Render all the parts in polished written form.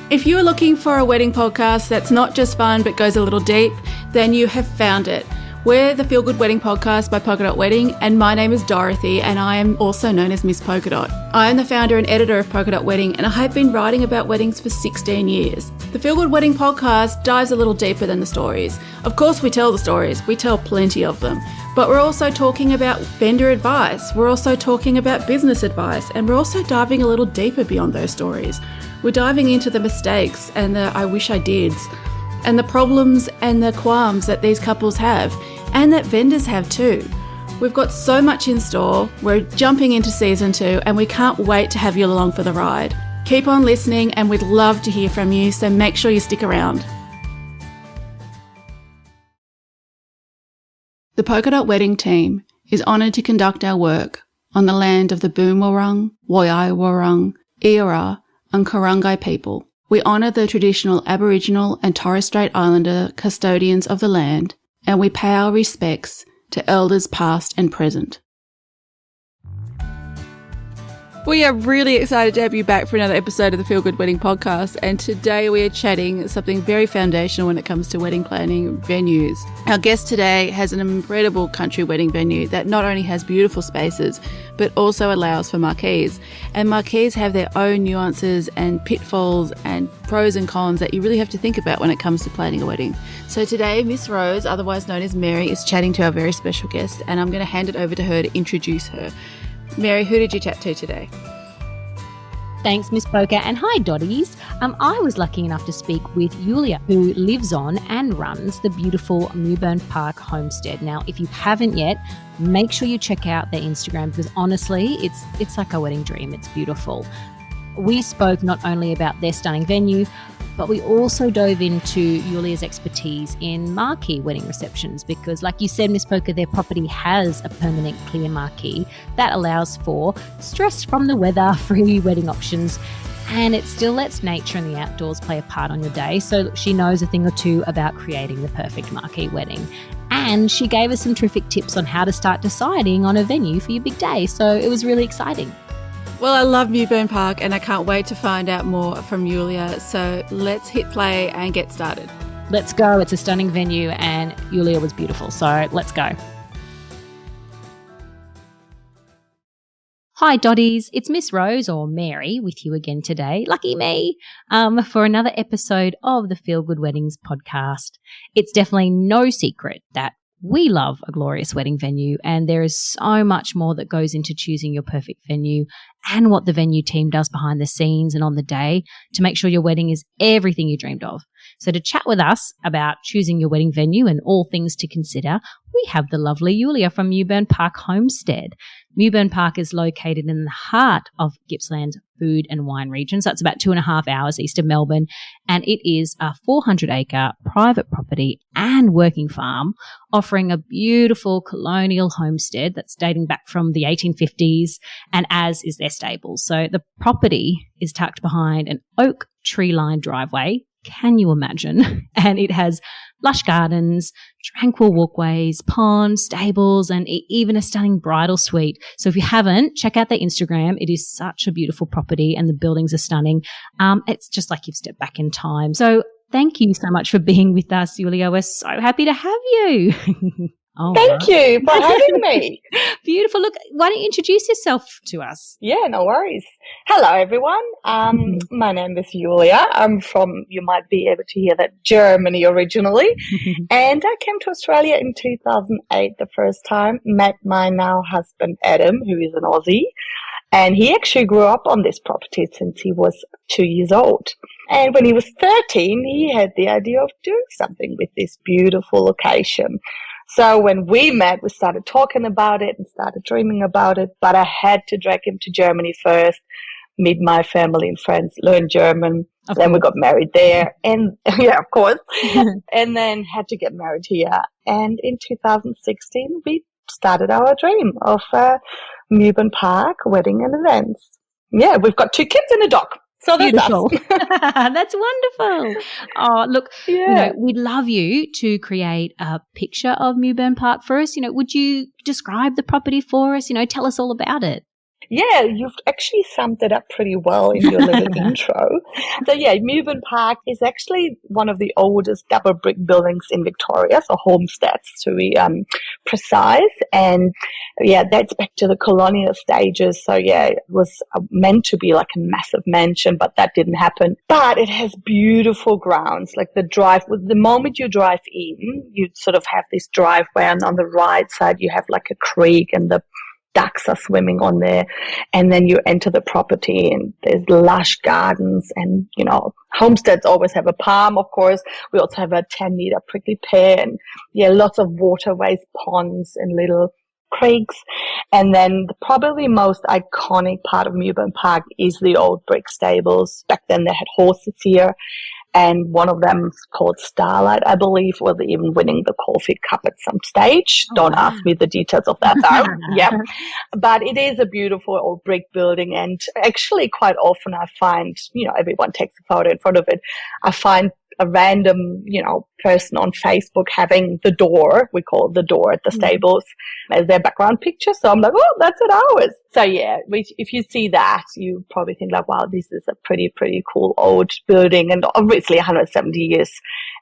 If you are looking for a wedding podcast that's not just fun but goes a little deep, then you have found it. We're the Feel Good Wedding Podcast by Polka Dot Wedding, and my name is Dorothy, and I am also known as Miss Polka Dot. I am the founder and editor of Polka Dot Wedding, and I have been writing about weddings for 16 years. The Feel Good Wedding Podcast dives a little deeper than the stories. Of course, we tell the stories. We tell plenty of them. But we're also talking about vendor advice. We're also talking about business advice, and we're also diving a little deeper beyond those stories. We're diving into the mistakes and the I wish I dids, and the problems and the qualms that these couples have, and that vendors have too. We've got so much in store. We're jumping into season 2, and we can't wait to have you along for the ride. Keep on listening, and we'd love to hear from you, so make sure you stick around. The Polka Dot Wedding team is honoured to conduct our work on the land of the Boonwurrung, Woiwurrung, Eora, and Kurungay people. We honour the traditional Aboriginal and Torres Strait Islander custodians of the land, and we pay our respects to elders past and present. We are really excited to have you back for another episode of the Feel Good Wedding Podcast, and today we are chatting something very foundational when it comes to wedding planning, venues. Our guest today has an incredible country wedding venue that not only has beautiful spaces, but also allows for marquees. And marquees have their own nuances and pitfalls and pros and cons that you really have to think about when it comes to planning a wedding. So today, Miss Rose, otherwise known as Mary, is chatting to our very special guest, and I'm going to hand it over to her to introduce her. Mary, who did you chat to today? Thanks, Miss Polka, and hi, Dotties. I was lucky enough to speak with Julia, who lives on and runs the beautiful Mewburn Park homestead. Now, if you haven't yet, make sure you check out their Instagram because honestly, it's like a wedding dream. It's beautiful. We spoke not only about their stunning venue, but we also dove into Julia's expertise in marquee wedding receptions because, like you said, Miss Polka, their property has a permanent clear marquee that allows for stress from the weather, free wedding options, and it still lets nature and the outdoors play a part on your day. So she knows a thing or two about creating the perfect marquee wedding. And she gave us some terrific tips on how to start deciding on a venue for your big day. So it was really exciting. Well, I love Mewburn Park, and I can't wait to find out more from Julia. So let's hit play and get started. Let's go. It's a stunning venue, and Julia was beautiful. So let's go. Hi, Dotties. It's Miss Rose, or Mary, with you again today. Lucky me, for another episode of the Feel Good Weddings podcast. It's definitely no secret that we love a glorious wedding venue, and there is so much more that goes into choosing your perfect venue and what the venue team does behind the scenes and on the day to make sure your wedding is everything you dreamed of. So to chat with us about choosing your wedding venue and all things to consider, we have the lovely Julia from Mewburn Park Homestead. Mewburn Park is located in the heart of Gippsland's food and wine region, so it's about 2.5 hours east of Melbourne, and it is a 400-acre private property and working farm offering a beautiful colonial homestead that's dating back from the 1850s, and as is their stables. So the property is tucked behind an oak tree-lined driveway. Can you imagine? And it has lush gardens, tranquil walkways, ponds, stables, and even a stunning bridal suite. So if you haven't, check out their Instagram. It is such a beautiful property and the buildings are stunning. It's just like you've stepped back in time. So thank you so much for being with us, Julia. We're so happy to have you. Thank you for having me. Beautiful. Look, why don't you introduce yourself to us? Yeah, no worries. Hello, everyone. My name is Julia. I'm from, you might be able to hear that, Germany originally. And I came to Australia in 2008 the first time, met my now husband, Adam, who is an Aussie. And he actually grew up on this property since he was 2 years old. And when he was 13, he had the idea of doing something with this beautiful location. So when we met, we started talking about it and started dreaming about it. But I had to drag him to Germany first, meet my family and friends, learn German. Then we got married there. And yeah, of course. And then had to get married here. And in 2016, we started our dream of Mewburn Park wedding and events. Yeah, we've got 2 kids and a dog. So that's beautiful. That's wonderful. Oh, look, we'd love you to create a picture of Mewburn Park for us. Would you describe the property for us? Tell us all about it. Yeah, you've actually summed it up pretty well in your little intro. So yeah, Mewburn Park is actually one of the oldest double brick buildings in Victoria, so homesteads to be precise. And yeah, that's back to the colonial stages. So yeah, it was meant to be like a massive mansion, but that didn't happen. But it has beautiful grounds, like the moment you drive in, you sort of have this driveway, and on the right side you have like a creek and the ducks are swimming on there, and then you enter the property and there's lush gardens, and homesteads always have a palm, of course. We also have a 10-meter prickly pear, and yeah, lots of waterways, ponds and little creeks. And then probably most iconic part of Mewburn Park is the old brick stables. Back then they had horses here, and one of them is called Starlight, I believe, was even winning the Caulfield Cup at some stage. Don't ask me the details of that, though. Yeah. But it is a beautiful old brick building, and actually quite often I find, everyone takes a photo in front of it. I find a random, person on Facebook having the door, we call it the door at the stables, as their background picture. So I'm like, oh, that's at ours. So yeah, if you see that, you probably think like, wow, this is a pretty cool old building, and obviously 170 years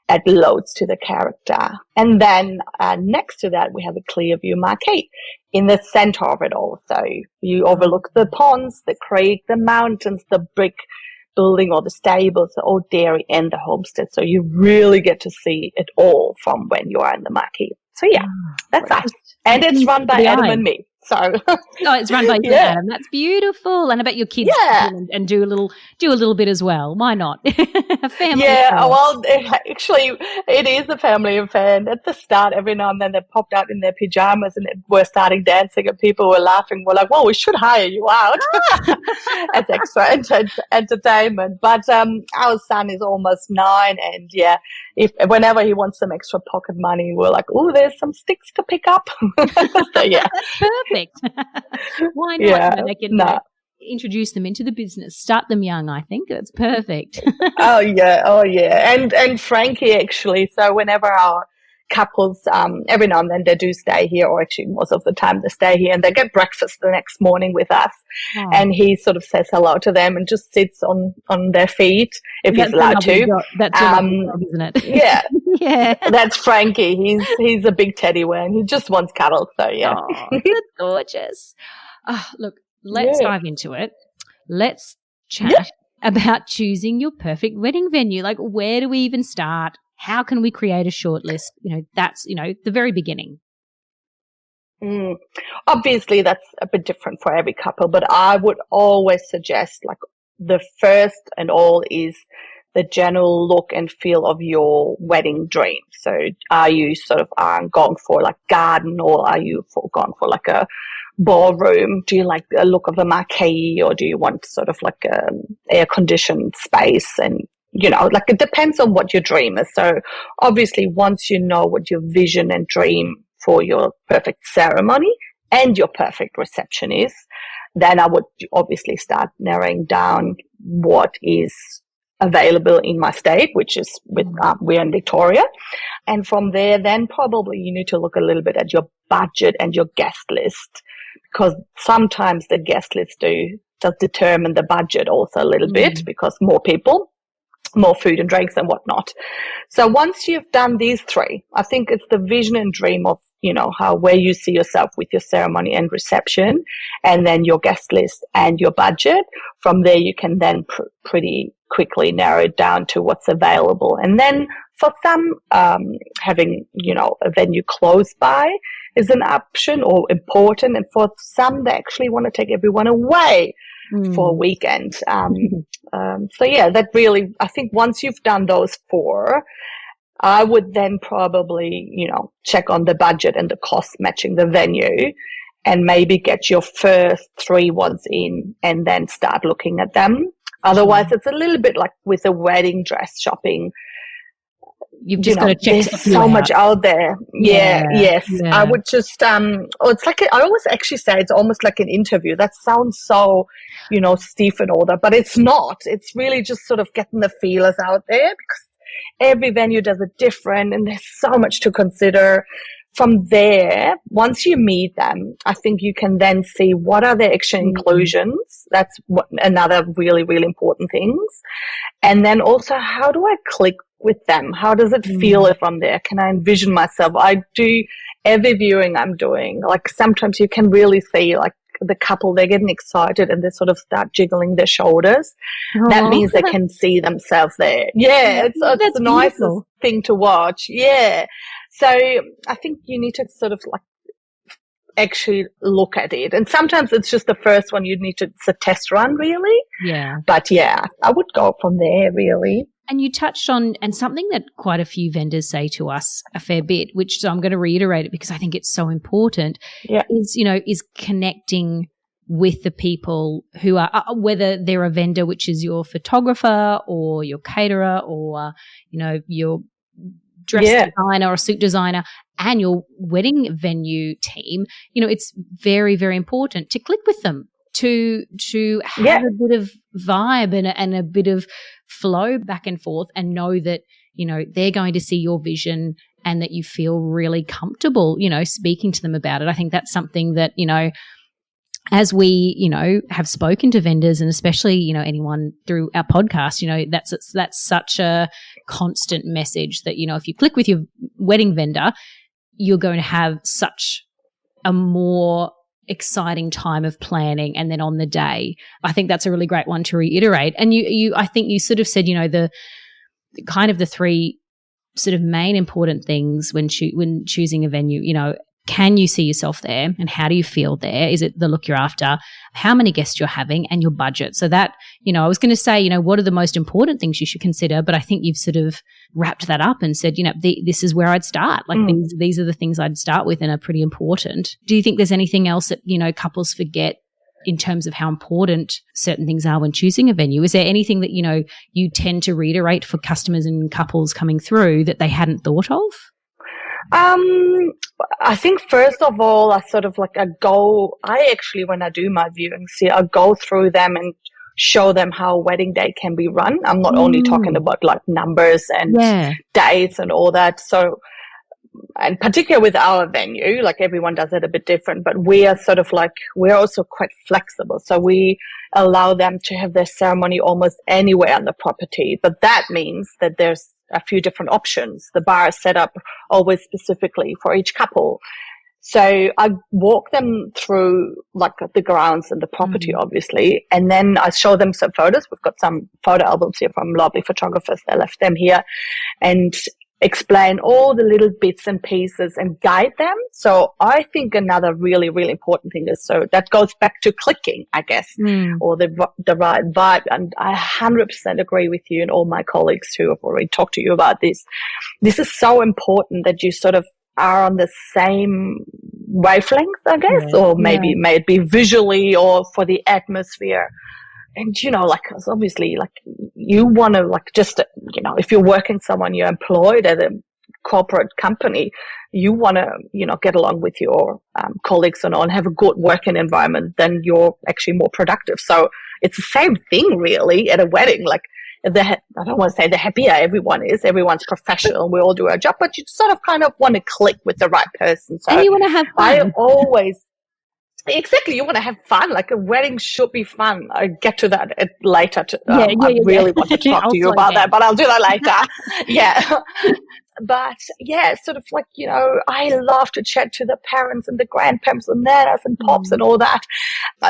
add loads to the character. And then next to that, we have a clear view marquee in the center of it all. So you overlook the ponds, the creek, the mountains, the brick building, or the stables, the old dairy, and the homestead. So you really get to see it all from when you are in the marquee. So yeah, that's us. And it's run by Adam and me. So it's run by you, Adam. That's beautiful. And I bet your kids and do a little bit as well. Why not? A family. Yeah, well, actually, it is a family affair. And at the start, every now and then they popped out in their pajamas and were starting dancing, and people were laughing. We're like, well, we should hire you out as extra entertainment. But our son is almost 9, and yeah, whenever he wants some extra pocket money, we're like, oh, there's some sticks to pick up. So yeah. Perfect. Why not? Yeah, they can introduce them into the business, start them young. I think that's perfect. Oh yeah. And Frankie, actually, so whenever our couples, every now and then they do stay here, or actually most of the time they stay here, and they get breakfast the next morning with us. Oh. And he sort of says hello to them and just sits on their feet if he's allowed to. That's job, isn't it? Yeah. Yeah. That's Frankie. He's a big teddy bear, and he just wants cuddles. So yeah. Oh, that's gorgeous. Look, let's dive into it. Let's chat about choosing your perfect wedding venue. Like, where do we even start? How can we create a shortlist? That's, the very beginning. Obviously, that's a bit different for every couple, but I would always suggest, like, the first and all is the general look and feel of your wedding dream. So are you sort of going for like garden, or are you going for like a ballroom? Do you like the look of the marquee, or do you want sort of like air conditioned space? And like, it depends on what your dream is. So obviously, once you know what your vision and dream for your perfect ceremony and your perfect reception is, then I would obviously start narrowing down what is available in my state, which is we're in Victoria. And from there, then probably you need to look a little bit at your budget and your guest list, because sometimes the guest list does determine the budget also a little bit, because more people, more food and drinks and whatnot. So once you've done these three, I think it's the vision and dream of, where you see yourself with your ceremony and reception, and then your guest list and your budget. From there, you can then pretty quickly narrow it down to what's available. And then for some, having, a venue close by is an option or important. And for some, they actually want to take everyone away for a weekend. So yeah, that really, I think once you've done those 4, I would then probably, check on the budget and the cost matching the venue, and maybe get your first 3 ones in and then start looking at them. Otherwise, it's a little bit like with a wedding dress shopping. You've just got to check. There's so much out there. Yes. I would just, it's like, I always actually say it's almost like an interview. That sounds so, stiff and all that, but it's not. It's really just sort of getting the feelers out there, because every venue does it different, and there's so much to consider from there, once you meet them, I think you can then see what are their extra inclusions. That's another really, really important things. And then also, how do I click with them? How does it feel if I'm there? Can I envision myself? I do every viewing I'm doing. Like sometimes you can really see like the couple, they're getting excited and they sort of start jiggling their shoulders. Aww. That means they can see themselves there. Yeah, it's the nicest thing to watch. Yeah. So I think you need to sort of like actually look at it. And sometimes it's just the first one you need to, it's a test run really. Yeah. But yeah, I would go from there really. And you touched on, and something that quite a few vendors say to us a fair bit, which so I'm going to reiterate it because I think it's so important, is connecting with the people who are, whether they're a vendor, which is your photographer or your caterer or, your dress designer or suit designer and your wedding venue team, it's very, very important to click with them, to have a bit of vibe and a bit of flow back and forth and know that, they're going to see your vision and that you feel really comfortable, speaking to them about it. I think that's something that, as we, have spoken to vendors and especially, anyone through our podcast, that's such a constant message that, if you click with your wedding vendor, you're going to have such a more exciting time of planning and then on the day. I think that's a really great one to reiterate. And I think you sort of said, the kind of the three sort of main important things when choosing a venue, can you see yourself there and how do you feel there? Is it the look you're after? How many guests you're having and your budget? So that, I was going to say, what are the most important things you should consider? But I think you've sort of wrapped that up and said, this is where I'd start. Like these are the things I'd start with and are pretty important. Do you think there's anything else that, couples forget in terms of how important certain things are when choosing a venue? Is there anything that, you tend to reiterate for customers and couples coming through that they hadn't thought of? I think first of all, I sort of like I actually, when I do my viewings, I go through them and show them how a wedding day can be run. I'm not only talking about like numbers and dates and all that. So, and particularly with our venue, like everyone does it a bit different, but we are sort of like, we're also quite flexible. So we allow them to have their ceremony almost anywhere on the property. But that means that there's a few different options. The bar is set up always specifically for each couple. So I walk them through like the grounds and the property, obviously, and then I show them some photos. We've got some photo albums here from lovely photographers. They left them here and explain all the little bits and pieces and guide them. So I think another really, really important thing is, so that goes back to clicking, I guess, or the right vibe. And I 100% agree with you and all my colleagues who have already talked to you about this. This is so important that you sort of are on the same wavelength, I guess, or maybe may it be visually or for the atmosphere. And, like, obviously, like, you want to, like, just, if you're working someone, you're employed at a corporate company, you want to, get along with your colleagues and have a good working environment, then you're actually more productive. So it's the same thing, really, at a wedding. Like, I don't want to say the happier everyone's professional, we all do our job, but you sort of kind of want to click with the right person. So and you want to have fun. Exactly, you want to have fun. Like a wedding should be fun. I get to that later. I really wanted to talk to you about that, but I'll do that later. Yeah. But yeah, sort of like, I love to chat to the parents and the grandparents and nanas and pops and all that.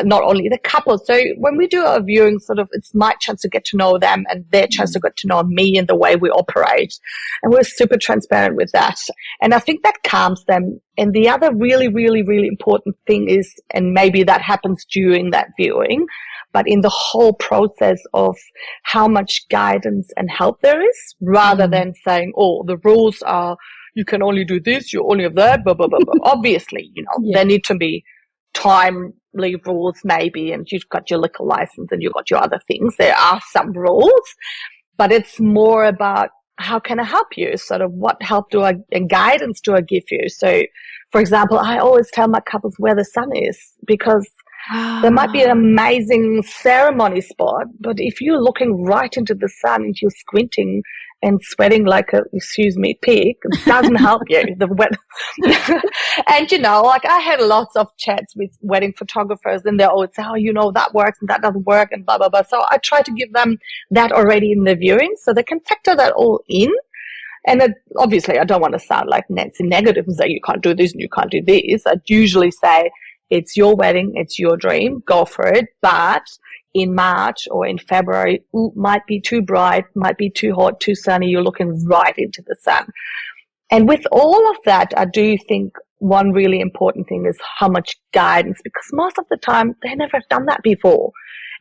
Not only the couple. So when we do our viewing, sort of, it's my chance to get to know them and their chance to get to know me and the way we operate. And we're super transparent with that. And I think that calms them. And the other really, really, really important thing is, and maybe that happens during that viewing, but in the whole process of how much guidance and help there is, rather than saying, the rules are, you can only do this, you only have that, blah, blah, blah, blah. Obviously, there need to be timely rules maybe, and you've got your liquor license and you've got your other things. There are some rules, but it's more about how can I help you? Sort of what help and guidance do I give you? So, for example, I always tell my couples where the sun is, because There might be an amazing ceremony spot, but if you're looking right into the sun and you're squinting and sweating like a, excuse me, pig, it doesn't help you. The wet. And, like I had lots of chats with wedding photographers, and they always say, oh, that works and that doesn't work and blah, blah, blah. So I try to give them that already in the viewing so they can factor that all in. And obviously, I don't want to sound like Nancy negative and say, you can't do this and you can't do this. I'd usually say, it's your wedding, it's your dream, go for it. But in March or in February, might be too bright, might be too hot, too sunny, you're looking right into the sun. And with all of that, I do think one really important thing is how much guidance, because most of the time they never have done that before.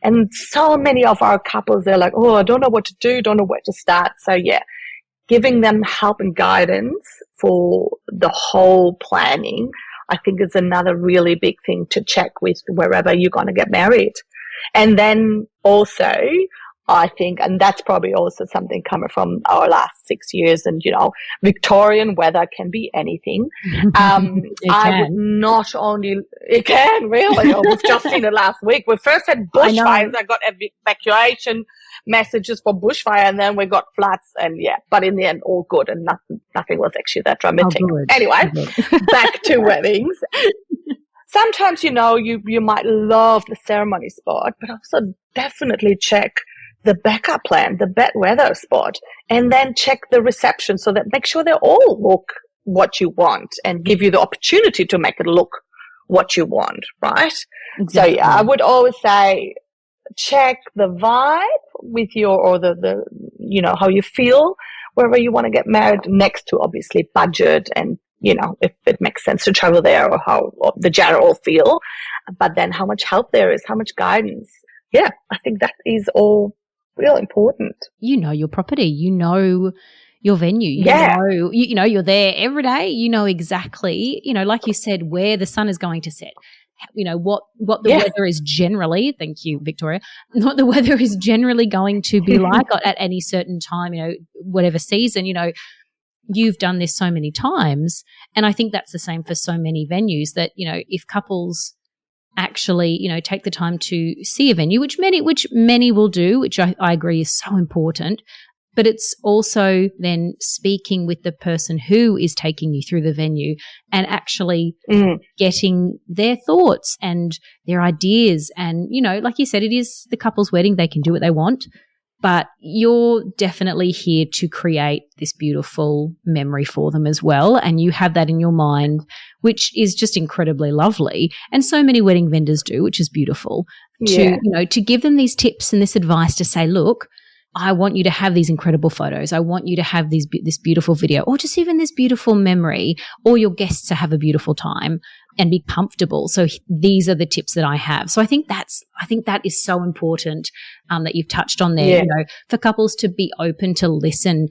And so many of our couples, they're like, oh, I don't know what to do, don't know where to start. So yeah, giving them help and guidance for the whole planning, I think is another really big thing to check with wherever you're going to get married. And then also, I think, and that's probably also something coming from our last 6 years, and, Victorian weather can be anything. I would not only, it can really, we've just seen it last week. We first had bushfires. I got evacuation messages for bushfire, and then we got floods, and but in the end, all good, and nothing was actually that dramatic. Anyway, back to weddings. Sometimes, you might love the ceremony spot, but also definitely check the backup plan, the bad weather spot, and then check the reception so that make sure they all look what you want and give you the opportunity to make it look what you want, right? Exactly. So I would always say check the vibe with or the how you feel wherever you want to get married, next to obviously budget and if it makes sense to travel there, or the general feel, but then how much help there is, how much guidance. Yeah, I think that is all real important. Your property, your venue, you're there every day, exactly, like you said, where the sun is going to set, what the weather is generally, thank you, Victoria, what the weather is generally going to be like at any certain time, whatever season, you've done this so many times. And I think that's the same for so many venues that, if couples actually, take the time to see a venue, which many will do, which I agree is so important, but it's also then speaking with the person who is taking you through the venue and actually getting their thoughts and their ideas. And, like you said, it is the couple's wedding. They can do what they want. But you're definitely here to create this beautiful memory for them as well. And you have that in your mind, which is just incredibly lovely. And so many wedding vendors do, which is beautiful, to give them these tips and this advice to say, look, I want you to have these incredible photos. I want you to have this beautiful video, or just even this beautiful memory, or your guests to have a beautiful time and be comfortable. So these are the tips that I have. So I think that is so important that you've touched on there, for couples to be open to listen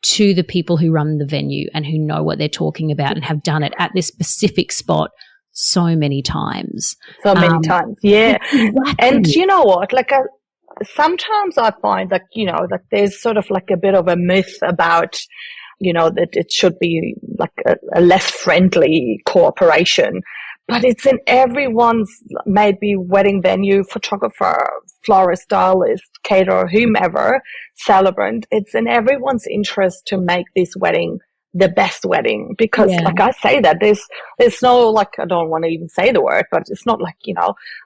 to the people who run the venue and who know what they're talking about and have done it at this specific spot so many times. So many times, yeah. Exactly. And you know what, sometimes I find that, that there's sort of like a bit of a myth about, that it should be like a less friendly cooperation, but it's in everyone's, maybe wedding venue, photographer, florist, stylist, caterer, whomever, celebrant. It's in everyone's interest to make this wedding the best wedding, because like I say that there's no, I don't want to even say the word, but it's not like,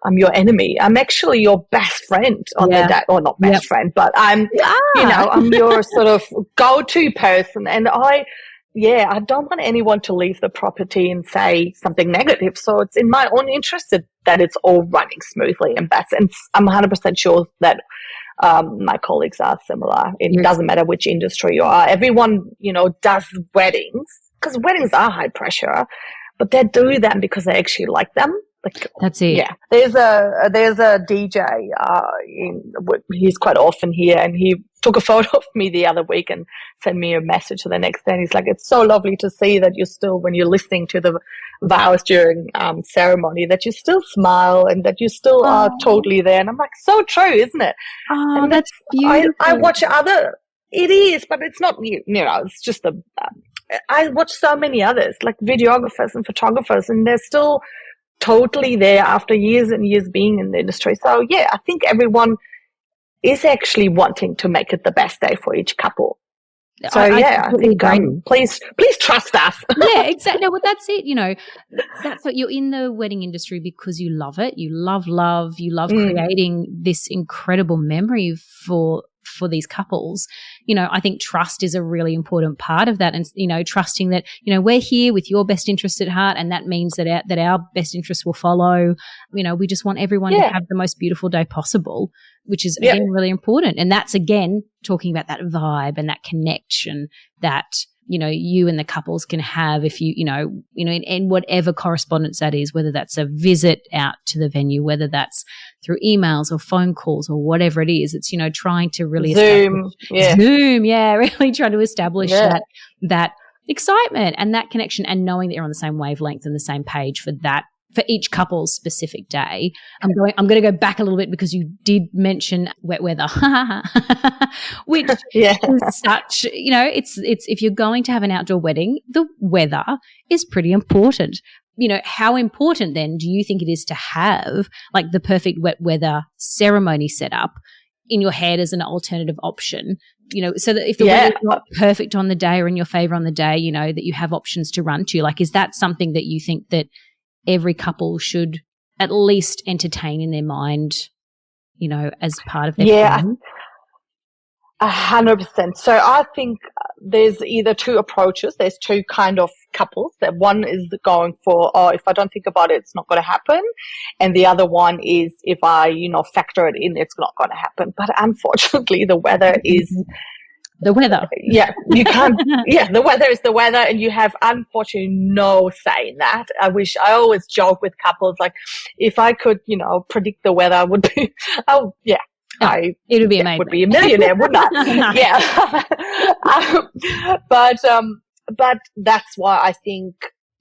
I'm your enemy. I'm actually your best friend on the day, or not best friend, but I'm your sort of go-to person. And I don't want anyone to leave the property and say something negative. So it's in my own interest that it's all running smoothly and best. And I'm 100% sure that my colleagues are similar. It doesn't matter which industry you are. Everyone, does weddings, because weddings are high pressure, but they do them because they actually like them. That's it. Yeah. There's a DJ, he's quite often here, and he took a photo of me the other week and sent me a message the next day. And he's like, it's so lovely to see that you're still, when you're listening to the vows during ceremony, that you still smile and that you still are totally there. And I'm like, so true, isn't it? Oh, and that's beautiful. I watch it is, but it's not, it's just I watch so many others, like videographers and photographers, and they're still totally there after years and years being in the industry. So yeah, I think everyone is actually wanting to make it the best day for each couple. So I think please trust us. Yeah, exactly. No, well, that's it. You know, that's what you're in the wedding industry because you love it. You love, you love creating this incredible memory for these couples. You know, I think trust is a really important part of that, and you know, trusting that we're here with your best interest at heart, and that means that our best interests will follow. You know, we just want everyone to have the most beautiful day possible, which is again really important. And that's again talking about that vibe and that connection that you and the couples can have if in whatever correspondence that is, whether that's a visit out to the venue, whether that's through emails or phone calls or whatever it is. It's trying to really Zoom, really trying to establish that excitement and that connection, and knowing that you're on the same wavelength and the same page for that. For each couple's specific day. I'm going to go back a little bit because you did mention wet weather, which is such, it's if you're going to have an outdoor wedding, the weather is pretty important. How important then do you think it is to have like the perfect wet weather ceremony set up in your head as an alternative option? So that if the weather's not perfect on the day or in your favor on the day, that you have options to run to. Like, is that something that you think that every couple should at least entertain in their mind, as part of their planning? 100%. So I think there's either two approaches. There's two kind of couples. That one is going for, if I don't think about it, it's not going to happen. And the other one is, if I, factor it in, it's not going to happen. But unfortunately, the weather is the weather. Yeah, you can't. The weather is the weather, and you have unfortunately no say in that. I always joke with couples, like, if I could, predict the weather, I would be. It would be amazing. Would be a millionaire, wouldn't I? But that's why I think.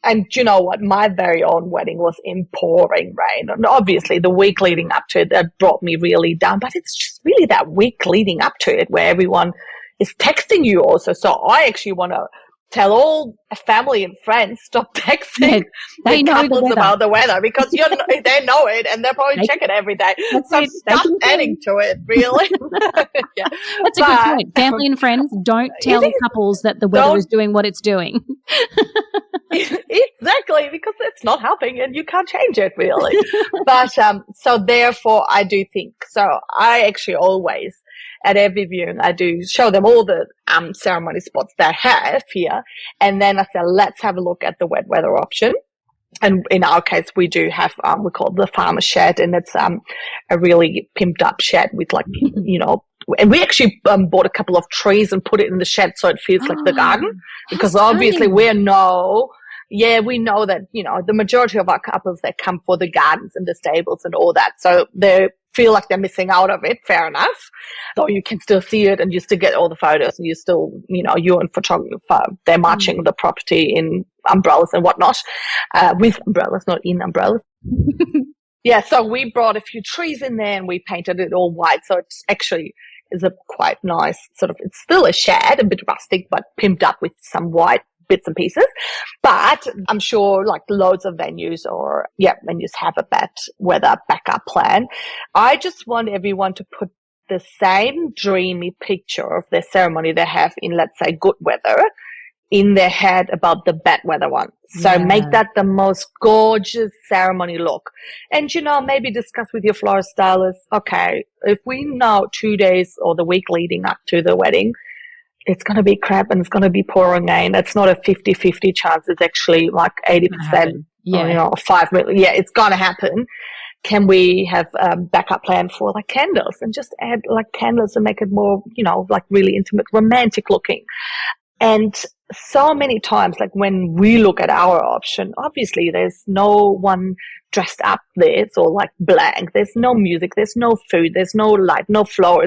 And you know what? My very own wedding was in pouring rain. And obviously the week leading up to it, that brought me really down. But it's just really that week leading up to it where everyone is texting you also. So I actually want to tell all family and friends, stop texting the couples about the weather, because they know it and they're probably check it every day. So stop adding to it, really. That's a good point. Family and friends, don't tell couples that the weather is doing what it's doing. Exactly, because it's not helping and you can't change it, really. But so therefore I do think, so I actually always, at every viewing, I do show them all the ceremony spots that I have here. And then I say, let's have a look at the wet weather option. And in our case, we do have, we call it the farmer shed, and it's a really pimped up shed with and we actually bought a couple of trees and put it in the shed so it feels like the garden. Because obviously we know that, the majority of our couples, they come for the gardens and the stables and all that. So they feel like they're missing out of it, fair enough. So you can still see it and you still get all the photos, and you still, you and photographer, they're marching the property in umbrellas and whatnot, with umbrellas, not in umbrellas. So we brought a few trees in there and we painted it all white. So it's actually is a quite nice sort of, it's still a shed, a bit rustic, but pimped up with some white bits and pieces. But I'm sure like loads of venues venues have a bad weather backup plan. I just want everyone to put the same dreamy picture of their ceremony they have in, let's say, good weather in their head about the bad weather one. So make that the most gorgeous ceremony look. And, maybe discuss with your florist stylist, okay, if we know 2 days or the week leading up to the wedding, it's going to be crap and it's going to be pouring rain. It's not a 50-50 chance. It's actually like 80%, 5 million. Yeah, it's going to happen. Can we have a backup plan for like candles, and just add like candles and make it more, like really intimate, romantic looking? And so many times, like when we look at our option, obviously there's no one dressed up there. It's all like blank. There's no music. There's no food. There's no light, no floor.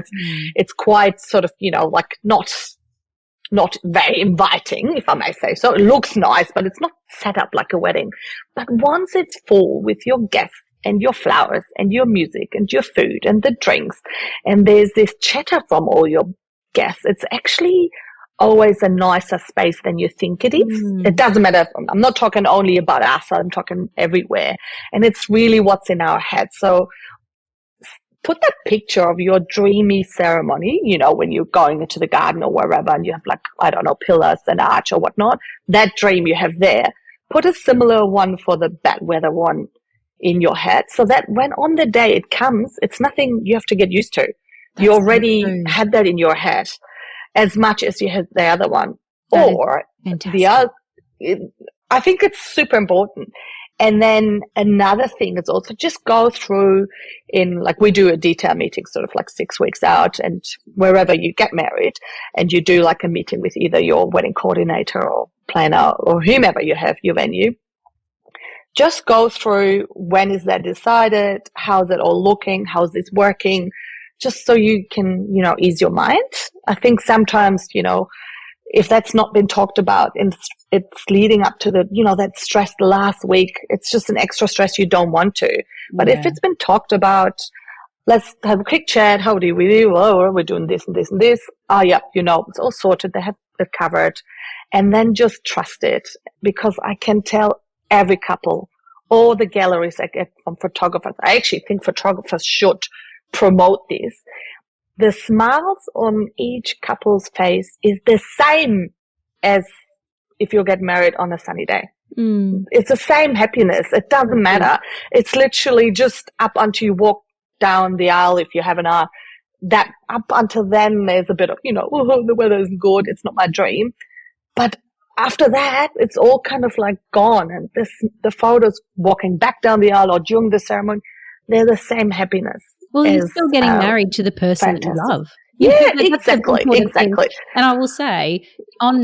It's quite sort of, like not very inviting, if I may say so. It looks nice, but it's not set up like a wedding. But once it's full with your guests and your flowers and your music and your food and the drinks, and there's this chatter from all your guests, it's actually always a nicer space than you think it is. It doesn't matter. I'm not talking only about us. I'm talking everywhere. And it's really what's in our head. So put that picture of your dreamy ceremony, you know, when you're going into the garden or wherever and you have like, I don't know, pillars and arch or whatnot, that dream you have there. Put a similar one for the bad weather one in your head so that when on the day it comes, it's nothing you have to get used to. That's you already had that in your head as much as you had the other one. That or the other, I think it's super important. And then another thing is also just go through in, like, we do a detail meeting sort of like 6 weeks out, and wherever you get married, and you do like a meeting with either your wedding coordinator or planner or whomever you have your venue. Just go through, when is that decided? How's it all looking? How's this working? Just so you can, you know, ease your mind. I think sometimes, you know, if that's not been talked about and it's leading up to the, you know, that stress the last week, it's just an extra stress you don't want to. But if it's been talked about, let's have a quick chat. How do we do? Oh, we're doing this and this and this. Oh, yeah, you know, it's all sorted. They have it covered. And then just trust it, because I can tell every couple, all the galleries I get from photographers, I actually think photographers should promote this. The smiles on each couple's face is the same as if you get married on a sunny day. It's the same happiness. It doesn't matter. It's literally just up until you walk down the aisle, if you have an aisle, that up until then there's a bit of, you know, oh, the weather isn't good, it's not my dream. But after that, it's all kind of like gone. And the photos walking back down the aisle or during the ceremony, they're the same happiness. Well, you're still getting married to the person that you love. Yeah, exactly. Thing. And I will say, on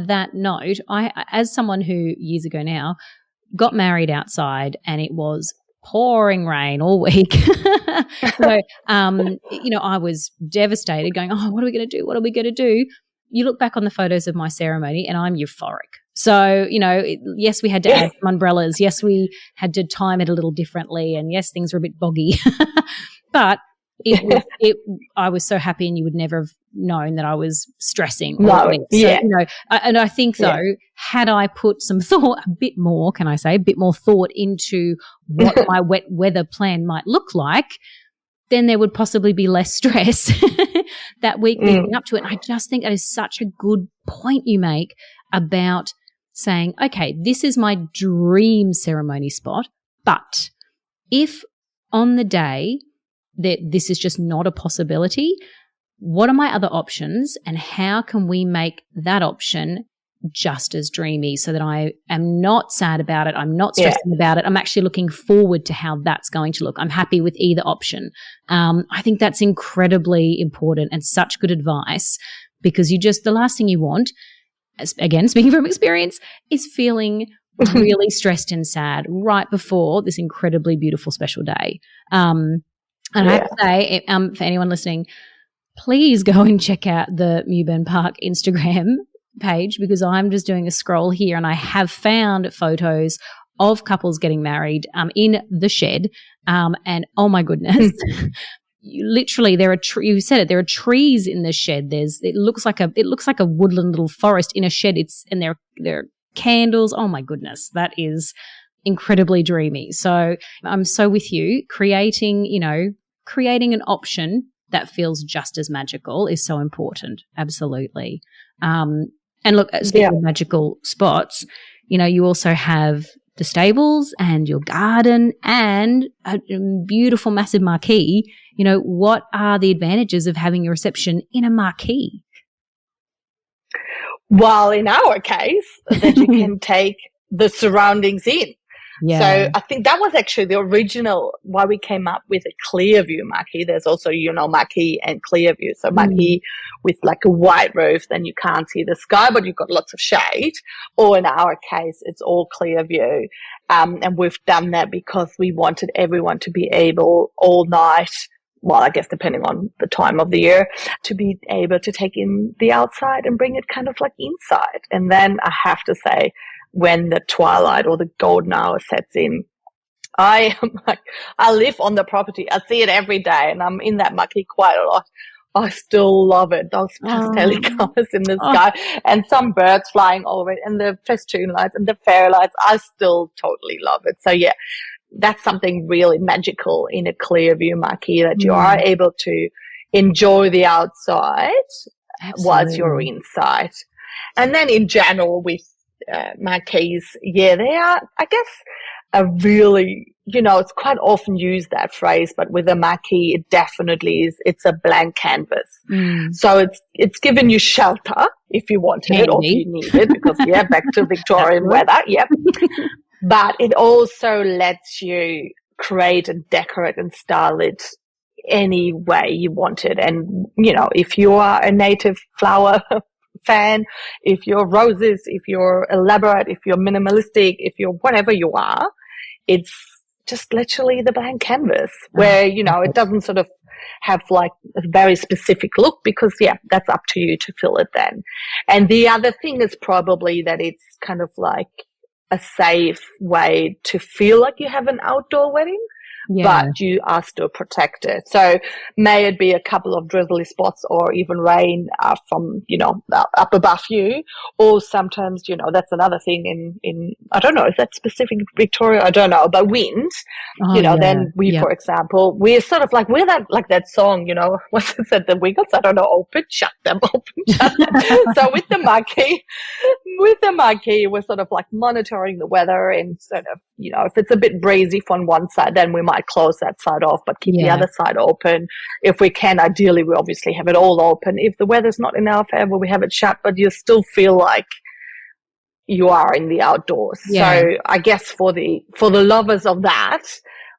that note, I, as someone who years ago now got married outside, and it was pouring rain all week. So, you know, I was devastated, going, "Oh, what are we going to do? What are we going to do?" You look back on the photos of my ceremony, and I'm euphoric. So, you know, yes, we had to add some umbrellas. Yes, we had to time it a little differently, and yes, things were a bit boggy. But I was so happy, and you would never have known that I was stressing. No, you know, and I think though, had I put some thought, a bit more thought into what my wet weather plan might look like, then there would possibly be less stress that week leading up to it. And I just think that is such a good point you make about saying, okay, this is my dream ceremony spot, but if on the day that this is just not a possibility, what are my other options, and how can we make that option just as dreamy so that I am not sad about it, I'm not stressing about it, I'm actually looking forward to how that's going to look. I'm happy with either option. I think that's incredibly important and such good advice, because the last thing you want, again, speaking from experience, is feeling really stressed and sad right before this incredibly beautiful special day. And I have to say, for anyone listening, please go and check out the Mewburn Park Instagram page, because I'm just doing a scroll here and I have found photos of couples getting married in the shed. And oh my goodness, literally you said it, there are trees in the shed. It looks like a woodland little forest in a shed. And there are candles. Oh my goodness, that is incredibly dreamy. So I'm so with you. Creating an option that feels just as magical is so important. Absolutely. And look, speaking of magical spots, you know, you also have the stables and your garden and a beautiful, massive marquee. You know, what are the advantages of having your reception in a marquee? Well, in our case, that you can take the surroundings in. Yeah. So I think that was actually the original why we came up with a clear view marquee. There's also, you know, marquee and clear view. So marquee with like a white roof, then you can't see the sky, but you've got lots of shade. Or in our case, it's all clear view. And we've done that because we wanted everyone to be able all night, well, I guess depending on the time of the year, to be able to take in the outside and bring it kind of like inside. And then I have to say, when the twilight or the golden hour sets in, I live on the property. I see it every day, and I'm in that marquee quite a lot. I still love it. Those pastel colours in the sky and some birds flying over it and the festoon lights and the fairy lights. I still totally love it. So yeah, that's something really magical in a clear view marquee, that you are able to enjoy the outside whilst you're inside. And then in general with marquees, yeah, they are, I guess, a really, it's quite often used, that phrase, but with a marquee, it definitely is, it's a blank canvas. So it's given you shelter if you wanted it or if you need it, because, back to Victorian weather, But it also lets you create and decorate and style it any way you want it. And, if you are a native flower fan, if you're roses, if you're elaborate, if you're minimalistic, if you're whatever you are, it's just literally the blank canvas where, it doesn't sort of have like a very specific look, because, that's up to you to fill it then. And the other thing is probably that it's kind of like a safe way to feel like you have an outdoor wedding, but you are still protected. So may it be a couple of drizzly spots or even rain from, up above you, or sometimes, that's another thing in I don't know, is that specific to Victoria? I don't know, but wind, then we, for example, we're sort of like, we're that song, what's it said, the Wiggles? I don't know, open, shut them, open, shut them. So with the marquee, we're sort of like monitoring the weather and sort of, if it's a bit breezy from one side, then we might close that side off, but keep the other side open. If we can, ideally, we obviously have it all open. If the weather's not in our favor, we have it shut, but you still feel like you are in the outdoors. So I guess for the lovers of that,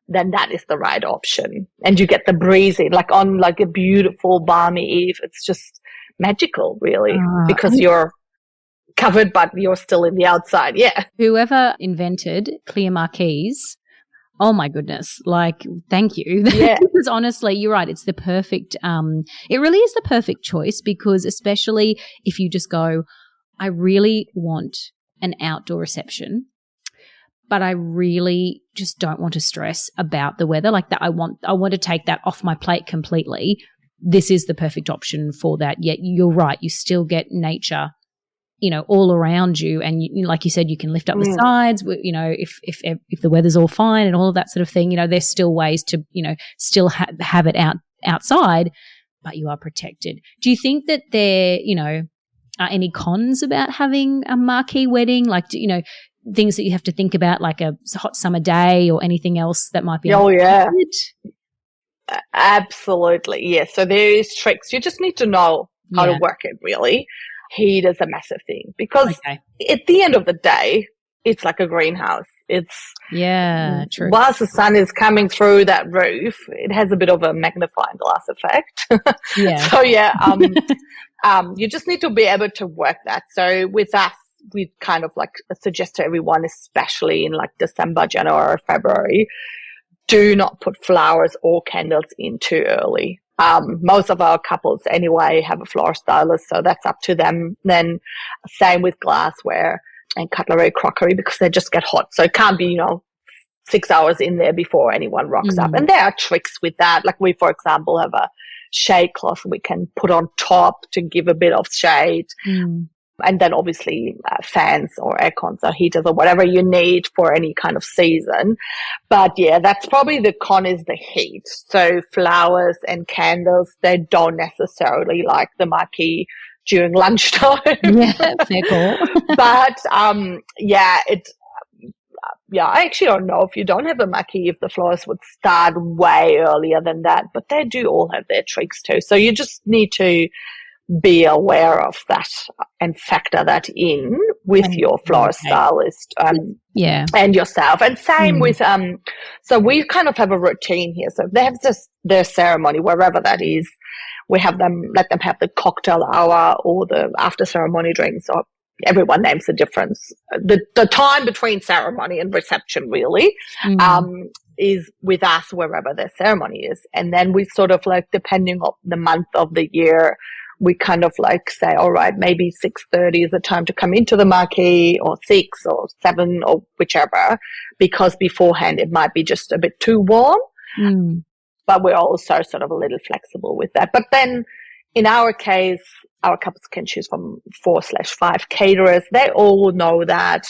then that is the right option. And you get the breezy, like on like a beautiful balmy eve. It's just magical, really, because you're covered, but you're still in the outside. Yeah. Whoever invented clear marquees, oh my goodness, like, thank you. Yeah. Because honestly, you're right. It's the perfect, it really is the perfect choice, because especially if you just go, I really want an outdoor reception, but I really just don't want to stress about the weather like that. I want to take that off my plate completely. This is the perfect option for that. Yet you're right. You still get nature, all around you. And like you said, you can lift up the sides, if the weather's all fine and all of that sort of thing, there's still ways to, still have it outside, but you are protected. Do you think that there, are any cons about having a marquee wedding? Like, things that you have to think about, like a hot summer day or anything else that might be? Oh, yeah. Absolutely. Yes. So there is tricks. You just need to know how to work it, really. Heat is a massive thing, because at the end of the day, it's like a greenhouse. It's true. Whilst the sun is coming through that roof, it has a bit of a magnifying glass effect. So you just need to be able to work that. So with us, we kind of like suggest to everyone, especially in like December, January, February, do not put flowers or candles in too early. Most of our couples anyway have a floor stylist, so that's up to them. Then same with glassware and cutlery, crockery, because they just get hot. So it can't be, 6 hours in there before anyone rocks up. And there are tricks with that. Like we, for example, have a shade cloth we can put on top to give a bit of shade. And then obviously fans or air cons or heaters or whatever you need for any kind of season. But yeah, that's probably the con, is the heat. So flowers and candles, they don't necessarily like the marquee during lunchtime. Yeah, fair call. But I actually don't know if you don't have a marquee if the flowers would start way earlier than that. But they do all have their tricks too. So you just need to be aware of that and factor that in with your flower stylist and yourself. And same with so we kind of have a routine here. So if they have just their ceremony, wherever that is, we have them, let them have the cocktail hour or the after ceremony drinks, or everyone names the difference. The time between ceremony and reception really is with us wherever their ceremony is. And then we sort of like, depending on the month of the year, we kind of like say, all right, maybe 6:30 is the time to come into the marquee, or 6 or 7 or whichever, because beforehand it might be just a bit too warm. But we're also sort of a little flexible with that. But then in our case, our couples can choose from 4/5 caterers. They all know that.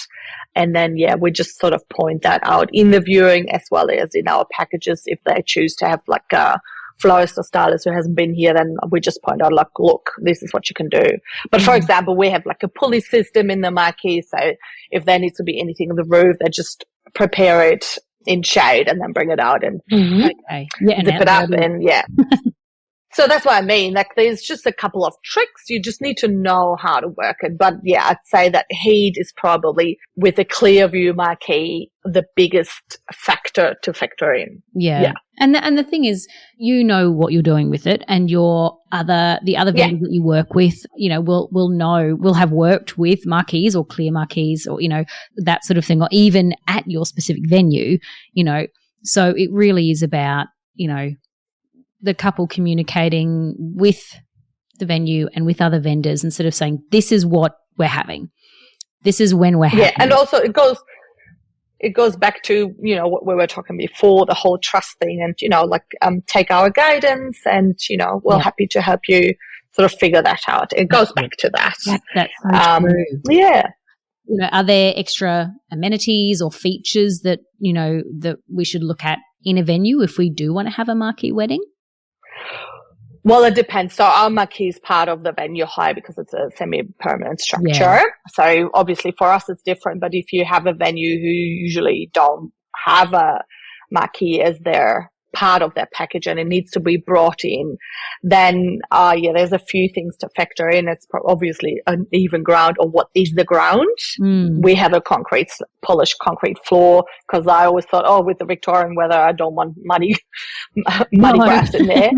And then, we just sort of point that out in the viewing as well as in our packages. If they choose to have like a florist or stylist who hasn't been here, then we just point out, like, look, this is what you can do. But for example, we have like a pulley system in the marquee. So if there needs to be anything on the roof, they just prepare it in shade and then bring it out and zip it up. And so that's what I mean. Like, there's just a couple of tricks. You just need to know how to work it. But I'd say that heat is probably, with a clear view marquee, the biggest factor to factor in. Yeah. And the thing is, you know what you're doing with it, and the other vendors that you work with, will have worked with marquees or clear marquees or, that sort of thing, or even at your specific venue, So it really is about, the couple communicating with the venue and with other vendors and sort of saying, this is what we're having. This is when we're having. Yeah, and also it goes back to, what we were talking before, the whole trust thing, and, take our guidance and, we're happy to help you sort of figure that out. It goes back to that. That's so true. Yeah. Are there extra amenities or features that, that we should look at in a venue if we do want to have a marquee wedding? Well, it depends. So our marquee is part of the venue hire because it's a semi-permanent structure. Yeah. So obviously for us it's different, but if you have a venue who usually don't have a marquee as their part of their package and it needs to be brought in, then there's a few things to factor in. It's obviously an even ground, or what is the ground. We have a polished concrete floor, because I always thought, with the Victorian weather, I don't want muddy grass in there.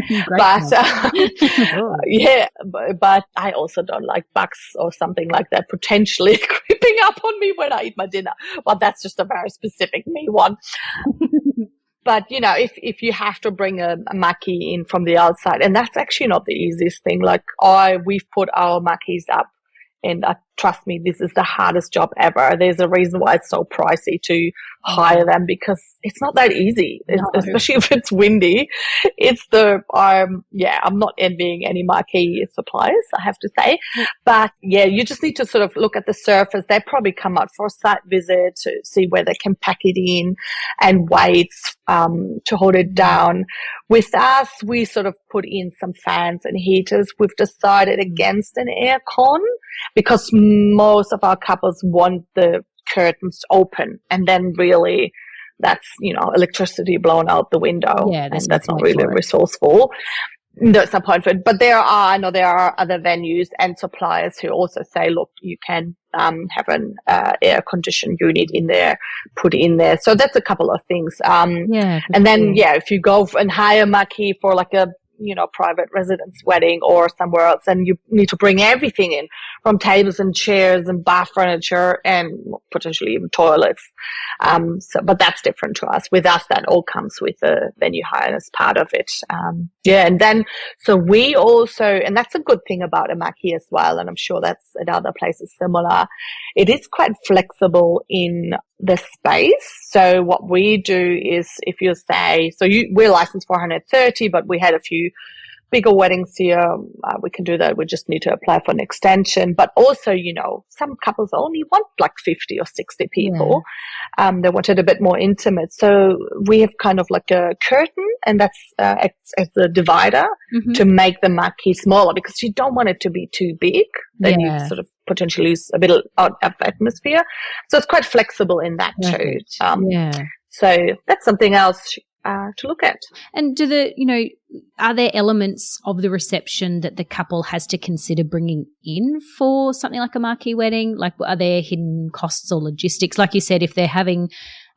But I also don't like bugs or something like that potentially creeping up on me when I eat my dinner. But that's just a very specific me one. But, if you have to bring a marquee in from the outside, and that's actually not the easiest thing. Like, we've put our marquees up, and trust me, this is the hardest job ever. There's a reason why it's so pricey to hire them, because it's not that easy, especially if it's windy. It's I'm not envying any marquee suppliers, I have to say. But you just need to sort of look at the surface. They probably come out for a site visit to see where they can pack it in, and weights to hold it down. With us, we sort of put in some fans and heaters. We've decided against an air con because most of our couples want the curtains open, and then really that's, electricity blown out the window. Yeah, and that's not really resourceful. There's no point for it. But I know there are other venues and suppliers who also say, look, you can have an air conditioned unit in there, put in there. So that's a couple of things. And then, if you go and hire marquee for like a private residence wedding or somewhere else, and you need to bring everything in, from tables and chairs and bar furniture and potentially even toilets. But that's different to us. With us, that all comes with the venue hire as part of it. And then, so we also, and that's a good thing about a marquee as well, and I'm sure that's at other places similar, it is quite flexible in the space. So what we do is, if you say, we're licensed for 130, but we had a few bigger weddings here, we can do that. We just need to apply for an extension. But also, some couples only want like 50 or 60 people. They wanted a bit more intimate. So we have kind of like a curtain, and that's as a divider to make the marquee smaller, because you don't want it to be too big. Then you sort of potentially lose a bit of atmosphere. So it's quite flexible in that too. So that's something else to look at. And are there elements of the reception that the couple has to consider bringing in for something like a marquee wedding? Like, are there hidden costs or logistics? Like you said, if they're having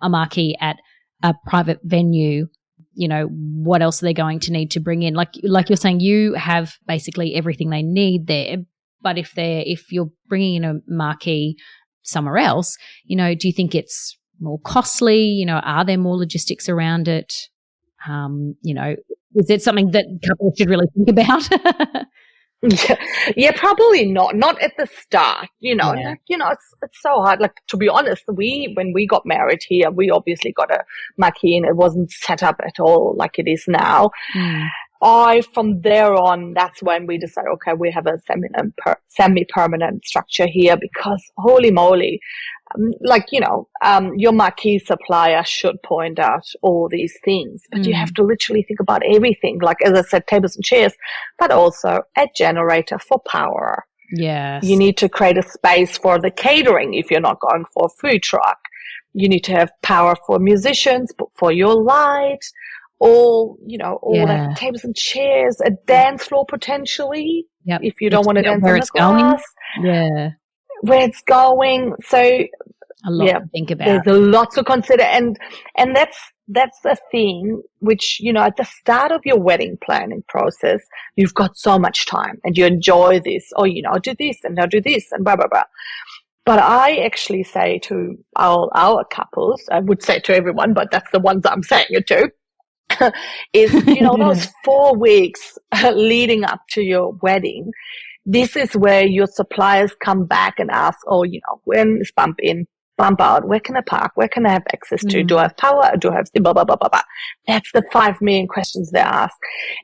a marquee at a private venue, what else are they going to need to bring in? Like you're saying, you have basically everything they need there. But if you're bringing in a marquee somewhere else, do you think it's more costly? Are there more logistics around it? Is it something that couples should really think about? Yeah, probably not. Not at the start. It's so hard. Like, to be honest, when we got married here, we obviously got a marquee, and it wasn't set up at all like it is now. from there on, that's when we decide, okay, we have a semi-permanent structure here, because holy moly, your marquee supplier should point out all these things, but you have to literally think about everything. Like, as I said, tables and chairs, but also a generator for power. Yes. You need to create a space for the catering if you're not going for a food truck. You need to have power for musicians, for your light, all that tables and chairs, a dance floor potentially, if you don't want to dance on the grass. Yeah. Where it's going. So a lot to think about. There's a lot to consider, and that's a thing which, at the start of your wedding planning process, you've got so much time and you enjoy this. Oh, I'll do this and I'll do this and blah blah blah. But I actually say to our couples, I would say to everyone, but that's the ones I'm saying it to, is, those 4 weeks leading up to your wedding, this is where your suppliers come back and ask, when is bump in, bump out? Where can I park? Where can I have access to? Do I have power? Do I have blah, blah, blah, blah, blah? That's the 5 million questions they ask.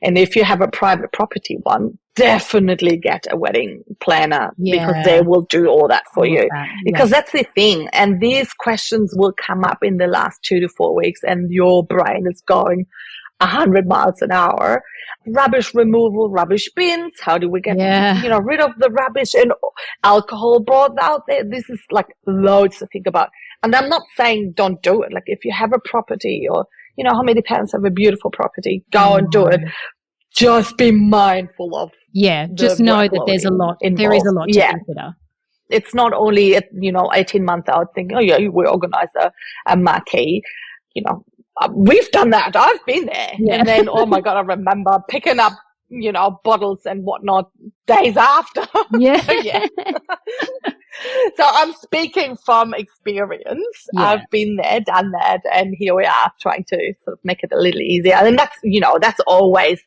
And if you have a private property one, definitely get a wedding planner, because they will do all that for you. Because that's the thing. And these questions will come up in the last 2 to 4 weeks, and your brain is going 100 miles an hour. Rubbish removal, rubbish bins. How do we get, rid of the rubbish and alcohol brought out there? This is like loads to think about. And I'm not saying don't do it. Like, if you have a property, or, how many parents have a beautiful property, go and do it. Just be mindful of. Yeah. Just know that there is a lot to consider. It's not only, 18 months out thinking, we organize a marquee, we've done that. I've been there. Yeah. And then, oh my God, I remember picking up, bottles and whatnot days after. Yeah. So I'm speaking from experience. Yeah. I've been there, done that, and here we are trying to sort of make it a little easier. And that's, that's always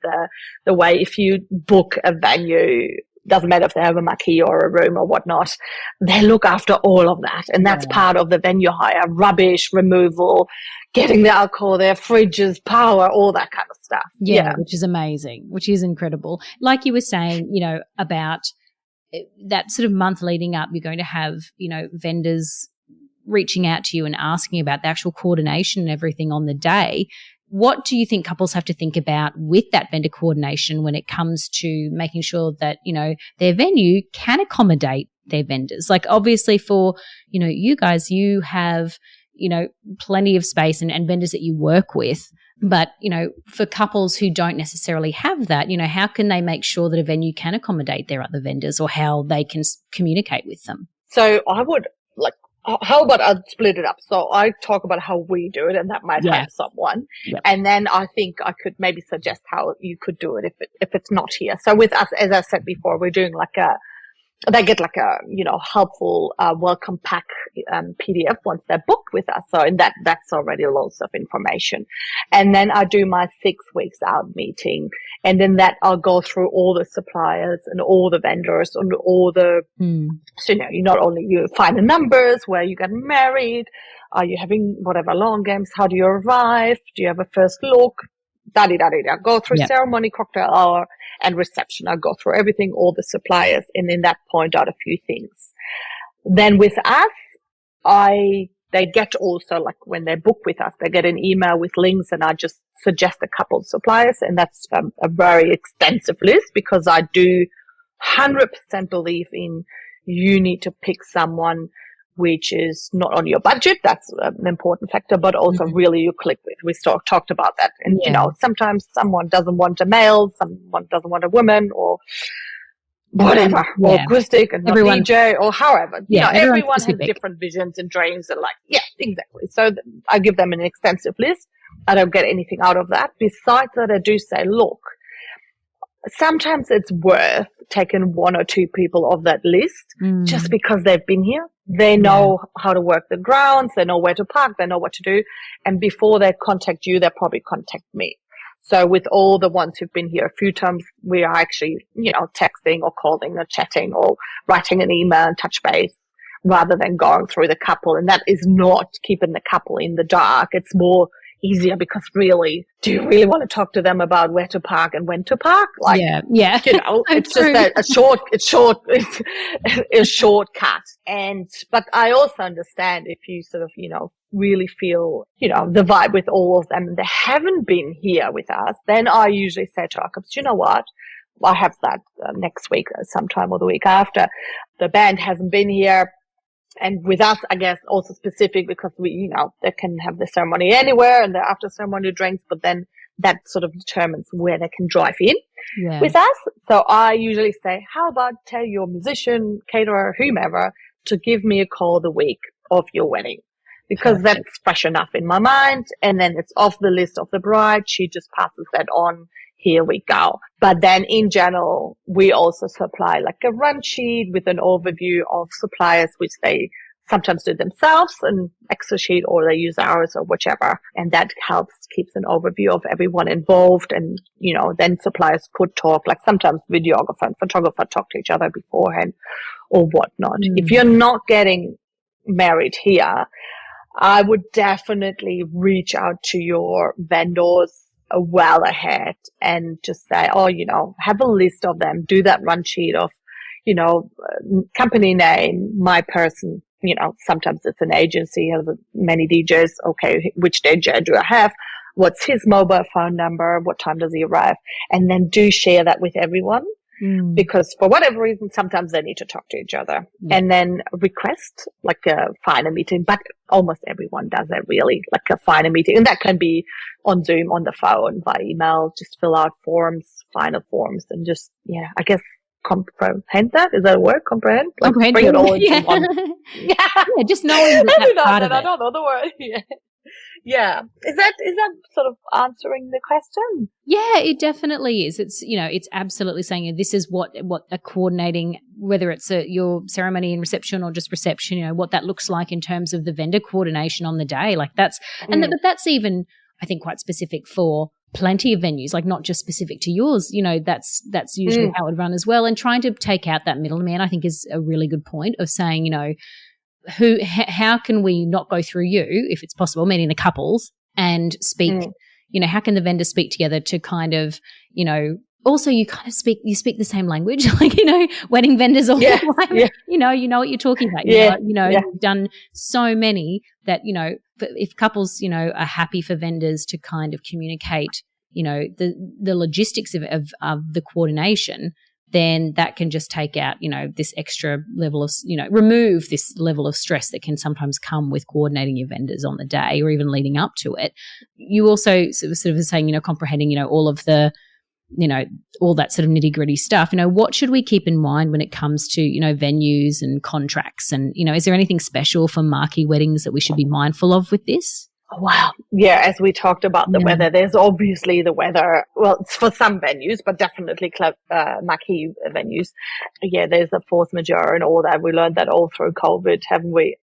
the way. If you book a venue, doesn't matter if they have a marquee or a room or whatnot, they look after all of that. And that's part of the venue hire, rubbish removal, getting the alcohol there, fridges, power, all that kind of stuff. Yeah, which is amazing, which is incredible. Like you were saying, about that sort of month leading up, you're going to have, vendors reaching out to you and asking about the actual coordination and everything on the day. What do you think couples have to think about with that vendor coordination when it comes to making sure that, their venue can accommodate their vendors? Like, obviously for, you guys, you have, plenty of space and vendors that you work with. But, for couples who don't necessarily have that, how can they make sure that a venue can accommodate their other vendors, or how they can communicate with them? So I would how about I split it up? So I talk about how we do it, and that might help someone. Yep. And then I think I could maybe suggest how you could do it if it's not here. So with us, as I said before, we're doing they get like a, helpful, welcome pack, PDF once they're booked with us. So in that's already loads of information. And then I do my 6 weeks out meeting. And then I'll go through all the suppliers and all the vendors and all the, so, you not only you find the numbers, where you get married, are you having whatever long games, how do you arrive, do you have a first look, go through ceremony, cocktail hour, and reception. I go through everything, all the suppliers, and then that point out a few things. Then with us, they get also, like, when they book with us, they get an email with links, and I just suggest a couple of suppliers, and that's a very extensive list, because I do 100% believe in you need to pick someone which is not on your budget. That's an important factor, but also really you click with. We talked about that. And, sometimes someone doesn't want a male, someone doesn't want a woman, or whatever, or acoustic and not DJ, or however. Everyone has different visions and dreams, and exactly. So I give them an extensive list. I don't get anything out of that. Besides that, I do say, look, sometimes it's worth taking 1 or 2 people off that list just because they've been here. They know how to work the grounds. They know where to park. They know what to do. And before they contact you, they probably contact me. So with all the ones who've been here a few times, we are actually, texting or calling or chatting or writing an email and touch base, rather than going through the couple. And that is not keeping the couple in the dark. It's more easier because really, do you really want to talk to them about where to park and when to park? Like, yeah. you know, So it's true. just a shortcut. But I also understand if you sort of, you know, really feel, you know, the vibe with all of them and they haven't been here with us, then I usually say to our couples, you know what? I have that next week, sometime or the week after. The band hasn't been here. And with us, I guess, also specific because we, you know, they can have the ceremony anywhere and the after ceremony drinks, but then that sort of determines where they can drive in with us. So I usually say, how about tell your musician, caterer, whomever to give me a call the week of your wedding? Because that's fresh enough in my mind. And then it's off the list of the bride. She just passes that on. Here we go. But then in general, we also supply like a run sheet with an overview of suppliers, which they sometimes do themselves, an Excel sheet, or they use ours or whichever. And that helps, keeps an overview of everyone involved. And, you know, then suppliers could talk, like sometimes videographer and photographer talk to each other beforehand or whatnot. If you're not getting married here, I would definitely reach out to your vendors well ahead and just say, oh, you know, have a list of them, do that run sheet of, you know, company name, my person, you know, sometimes it's an agency, has many DJs. Okay, which DJ do I have? What's his mobile phone number? What time does he arrive? And then do share that with everyone. Because for whatever reason, sometimes they need to talk to each other and then request like a final meeting. But almost everyone does that really, like a final meeting. And that can be on Zoom, on the phone, by email, just fill out forms, final forms, and just, yeah, I guess comprehend that. Is that a word? Comprehend? Like Comprehend. bring it all into one. Yeah, just knowing that's part of it. I don't know the word. Yeah. Is that sort of answering the question? Yeah, it definitely is. It's, you know, it's absolutely saying this is what a coordinating, whether it's your ceremony and reception or just reception, you know, what that looks like in terms of the vendor coordination on the day. Like that's, but that's even, I think, quite specific for plenty of venues, like not just specific to yours. You know, that's usually how it would run as well. And trying to take out that middleman, I think, is a really good point of saying, you know, how can we not go through you, if it's possible, meaning the couples, and speak, you know, how can the vendors speak together to kind of, you know, also you kind of speak the same language, like, you know, wedding vendors all the time, you know what you're talking about. You've done so many that, you know, if couples, you know, are happy for vendors to kind of communicate, you know, the logistics of the coordination, then that can just take out, you know, this extra level of, you know, remove this level of stress that can sometimes come with coordinating your vendors on the day or even leading up to it. You also sort of saying, you know, comprehending, you know, all of the, you know, all that sort of nitty-gritty stuff. You know, what should we keep in mind when it comes to, you know, venues and contracts? And, you know, is there anything special for marquee weddings that we should be mindful of with this? Wow. Yeah, as we talked about the weather, there's obviously the weather. Well, it's for some venues, but definitely marquee venues. Yeah, there's a force majeure and all that. We learned that all through COVID, haven't we?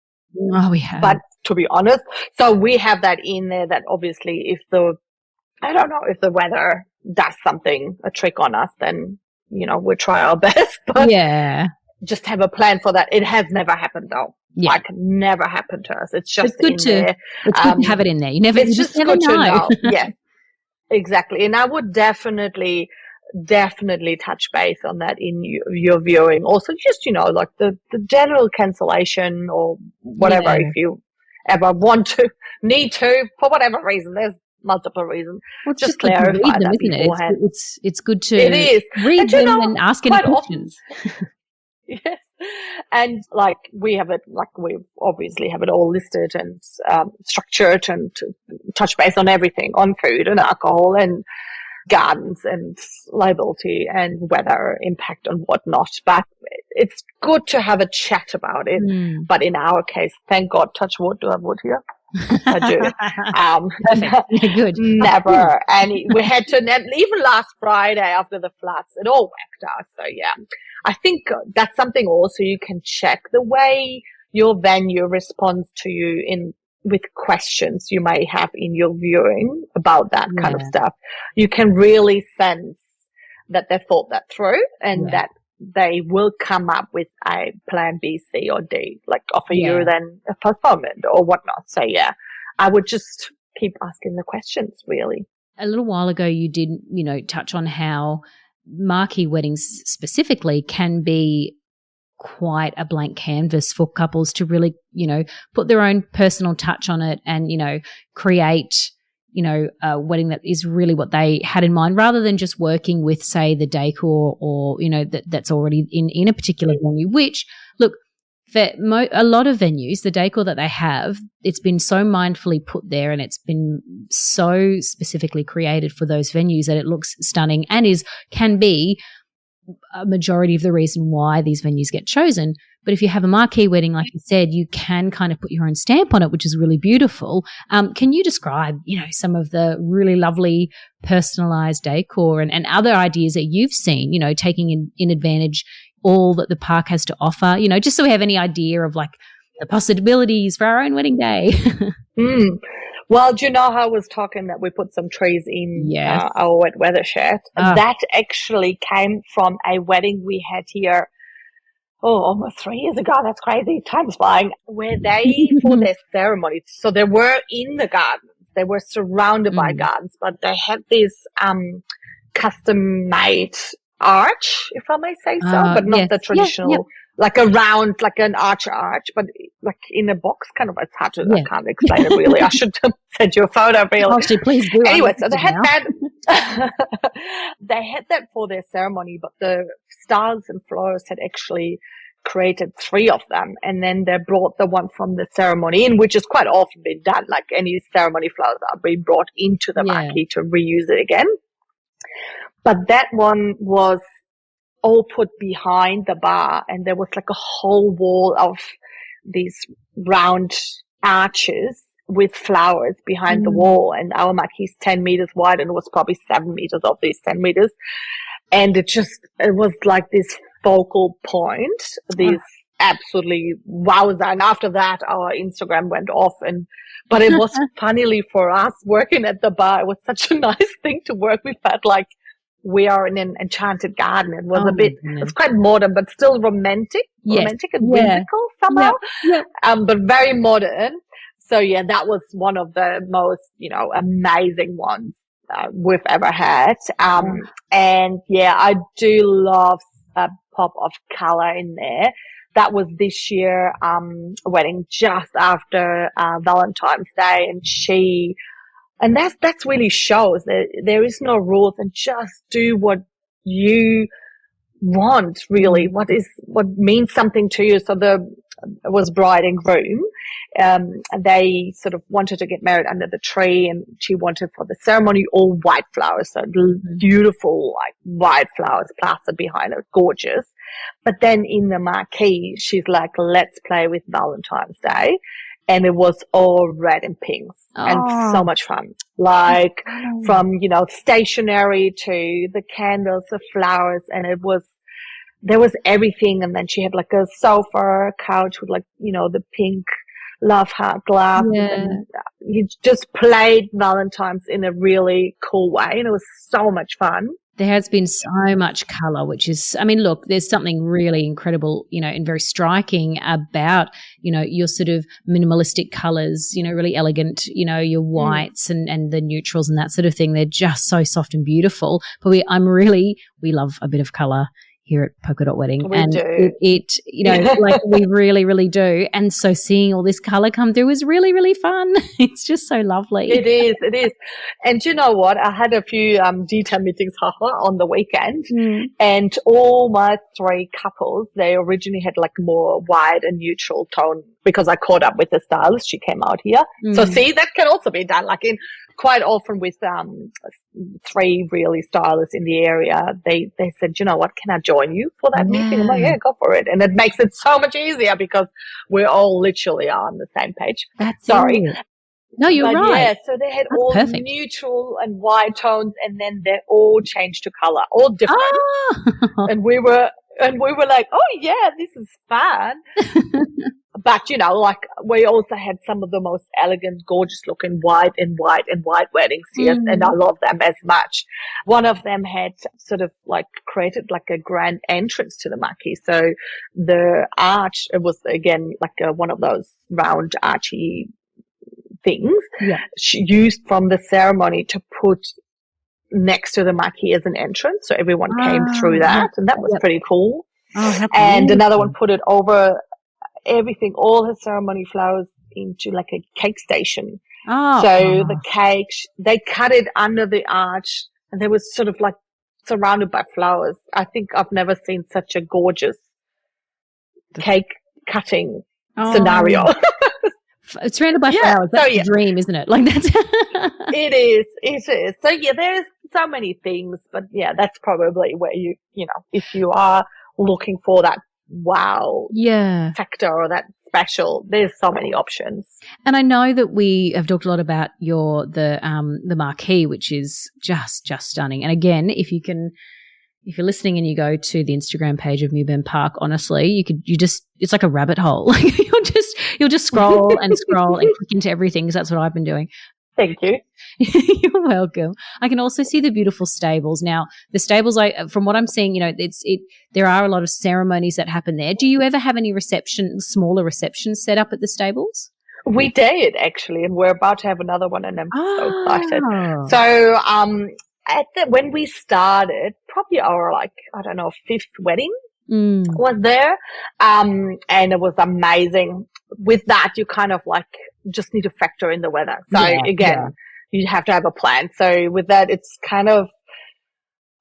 Oh, we have. But to be honest, so we have that in there that obviously if the weather does something, a trick on us, then, you know, we'll try our best. But just have a plan for that. It has never happened though. Yeah. Like never happened to us. It's just good there. It's good to have it in there. It's just never good know. to know. Yes, exactly. And I would definitely touch base on that in your viewing. Also, just, you know, like the general cancellation or whatever, if you ever need to, for whatever reason. There's multiple reasons. Well, just clarify read them, that isn't beforehand. It's good to read them and ask any questions. Yes. And like we obviously have it all listed and structured and touch base on everything, on food and alcohol and gardens and liability and weather impact and whatnot. But it's good to have a chat about it. But in our case, thank God, touch wood, do I have wood here? I do. Good. Never. And we had to, even last Friday after the floods, it all whacked out. So yeah, I think that's something also you can check the way your venue responds to you with questions you may have in your viewing about that kind of stuff. You can really sense that they thought that through and that they will come up with a plan B, C, or D, like offer you then a postponement or whatnot. So yeah, I would just keep asking the questions, really. A little while ago, you did, touch on how marquee weddings specifically can be quite a blank canvas for couples to really, put their own personal touch on it and, create, a wedding that is really what they had in mind, rather than just working with, say, the decor or, that's already in a particular venue, which, look, for a lot of venues, the decor that they have, it's been so mindfully put there and it's been so specifically created for those venues that it looks stunning and can be a majority of the reason why these venues get chosen. But if you have a marquee wedding, like you said, you can kind of put your own stamp on it, which is really beautiful. Can you describe, some of the really lovely personalized decor and other ideas that you've seen, taking in advantage all that the park has to offer, just so we have any idea of like the possibilities for our own wedding day? Well, do you know how I was talking that we put some trees in our wet weather shed? That actually came from a wedding we had here, almost 3 years ago. That's crazy. Time's flying. Where they, for their ceremony, so they were in the gardens. They were surrounded by gardens, but they had this custom-made arch, if I may say so, but not the traditional, like a round, like an arch, but like in a box, kind of. It's hard to, I can't explain it really. I should send you a photo, really. Actually, please do. Anyway, so they had that. They had that for their ceremony, but the stars and flowers had actually created 3 of them, and then they brought the one from the ceremony in, which is quite often been done. Like any ceremony flowers are being brought into the marquee to reuse it again. But that one was all put behind the bar, and there was like a whole wall of these round arches with flowers behind the wall. And our marquee is 10 meters wide, and it was probably 7 meters of these 10 meters. And it was like this focal point, this absolutely wowza. And after that, our Instagram went off. But it was funnily for us working at the bar. It was such a nice thing to work. We felt like we are in an enchanted garden. It was it's quite modern, but still romantic and whimsical somehow, but very modern. So that was one of the most, amazing ones we've ever had. And I do love a pop of color in there. That was this year, wedding just after Valentine's Day, and that's really shows that there is no rules, and just do what you want, really, what means something to you. So it was bride and groom. They sort of wanted to get married under the tree, and she wanted for the ceremony all white flowers. So beautiful, like white flowers plastered behind it, gorgeous. But then in the marquee, she's like, let's play with Valentine's Day. And it was all red and pinks and so much fun. Like from, stationery to the candles, the flowers, and there was everything. And then she had like a sofa, couch with like, the pink love heart glass. And you just played Valentine's in a really cool way. And it was so much fun. There has been so much colour, which is, look, there's something really incredible, and very striking about, your sort of minimalistic colours, really elegant, your whites and the neutrals and that sort of thing. They're just so soft and beautiful. But we love a bit of colour here at Polka Dot Wedding. We do. It like we really, really do. And so seeing all this colour come through is really, really fun. It's just so lovely. It is. And you know what? I had a few detail meetings on the weekend, and all my 3 couples, they originally had like more wide and neutral tone, because I caught up with the stylist. She came out here. So see, that can also be done. Like quite often with 3 really stylists in the area, they said, you know what, can I join you for that meeting? I'm like, yeah, go for it. And it makes it so much easier because we're all literally on the same page. Sorry. No, you're right. Yeah, so they had all perfect. Neutral and white tones, and then they all changed to color, all different. And we were like, oh yeah, this is fun. But like we also had some of the most elegant, gorgeous looking white weddings, yes, and I love them as much. One of them had sort of like created like a grand entrance to the marquee. So the arch, it was again like one of those round archy things used from the ceremony to put next to the marquee as an entrance. So everyone came through that, and that was pretty cool. Oh, and another one put it over everything, all her ceremony flowers, into like a cake station. The cake, they cut it under the arch, and there was sort of like surrounded by flowers. I think I've never seen such a gorgeous cake cutting scenario. It's surrounded by flowers. That's the dream, isn't it? Like that's It is. So there's so many things, but that's probably where you know, if you are looking for that wow factor or that special, there's so many options. And I know that we have talked a lot about the marquee, which is just stunning. And again, if you're listening and you go to the Instagram page of Mewburn Park, honestly, it's like a rabbit hole. Like you'll just scroll and scroll and click into everything, because that's what I've been doing. Thank you. You're welcome. I can also see the beautiful stables. Now, the stables, from what I'm seeing, you know, there are a lot of ceremonies that happen there. Do you ever have any smaller receptions set up at the stables? We did, actually, and we're about to have another one, and I'm so excited. So, when we started, probably our, fifth wedding was there, and it was amazing. With that, you kind of just need to factor in the weather. So you have to have a plan. So with that, it's kind of,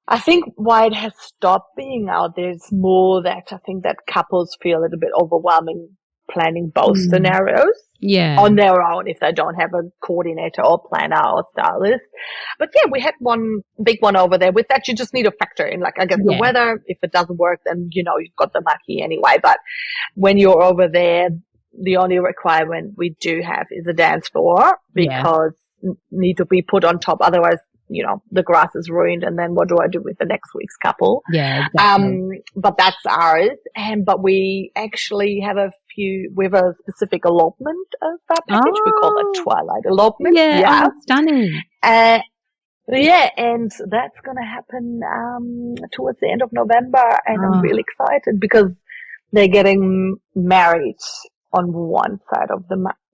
I think why it has stopped being out there is more that I think that couples feel a little bit overwhelming planning both scenarios on their own if they don't have a coordinator or planner or stylist. But we had one big one over there. With that, you just need to factor in, the weather. If it doesn't work, then, you've got the marquee anyway. But when you're over there, the only requirement we do have is a dance floor, because need to be put on top. Otherwise, the grass is ruined. And then what do I do with the next week's couple? Yeah, exactly. But that's ours. But we actually have a specific elopement style package. We call it Twilight Elopement. Yeah. Oh, stunning. And that's going to happen towards the end of November. And I'm really excited because they're getting married on one side of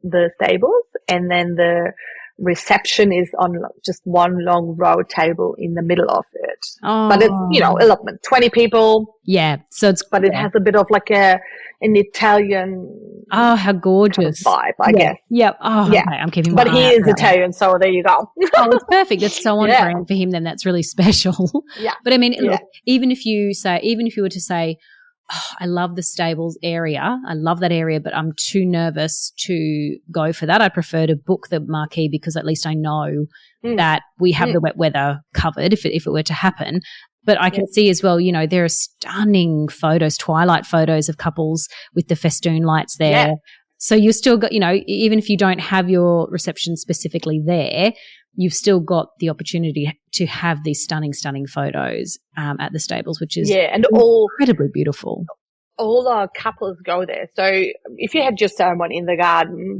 the stables, and then the reception is on just one long row table in the middle of it. But it's, elopement, 20 people. Yeah. So it has a bit of an Italian. Oh, how gorgeous. Kind of vibe, I guess. Yeah. Oh, okay. I'm keeping my eye out. But he is Italian, so there you go. Oh, it's perfect. That's so on brand for him, then that's really special. Yeah. But I mean, look, even if you were to say, I love the stables area. I love that area, but I'm too nervous to go for that. I prefer to book the marquee because at least I know that we have the wet weather covered if it were to happen. But I can see as well, there are stunning photos, twilight photos of couples with the festoon lights there. Yeah. So you still got, even if you don't have your reception specifically there, you've still got the opportunity to have these stunning photos at the stables, which is incredibly beautiful. All our couples go there. So if you had your ceremony in the garden,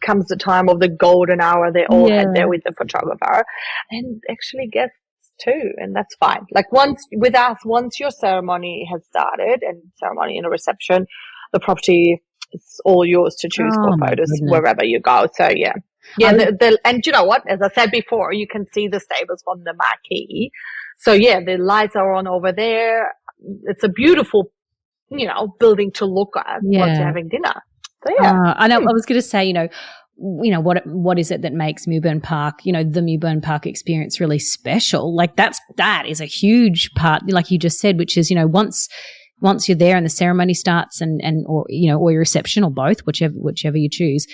comes the time of the golden hour, they all head there with the photographer, and actually guests too, and that's fine. Once your ceremony has started, and ceremony and a reception, the property is all yours to choose for photos wherever you go. So and you know what? As I said before, you can see the stables from the marquee. So the lights are on over there. It's a beautiful, building to look at once you're having dinner. So I know. I was going to say, what is it that makes Mewburn Park, the Mewburn Park experience really special? That is a huge part, like you just said, which is, once you're there and the ceremony starts or your reception or both, whichever you choose,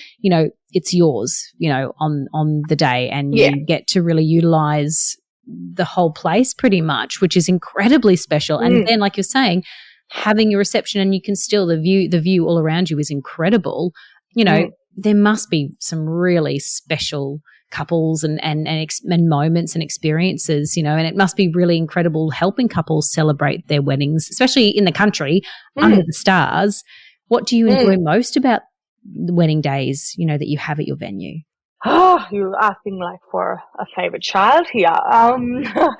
it's yours, on the day, and you get to really utilize the whole place pretty much, which is incredibly special. And then, like you're saying, having your reception, and you can still, the view all around you is incredible. There must be some really special couples and moments and experiences, and it must be really incredible helping couples celebrate their weddings, especially in the country under the stars. What do you enjoy most about the wedding days, that you have at your venue? Oh, you're asking for a favorite child here. What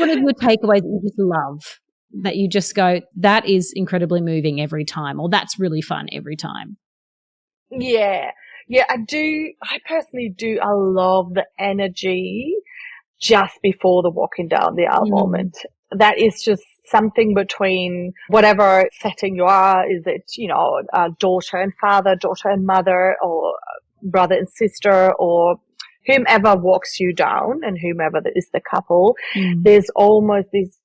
are your takeaways that you just love, that you just go, that is incredibly moving every time, or that's really fun every time? Yeah. Yeah, I personally do. I love the energy just before the walking down the aisle moment. That is just something between whatever setting you are. Is it, daughter and father, daughter and mother, or brother and sister, or whomever walks you down and whomever is the couple. There's always this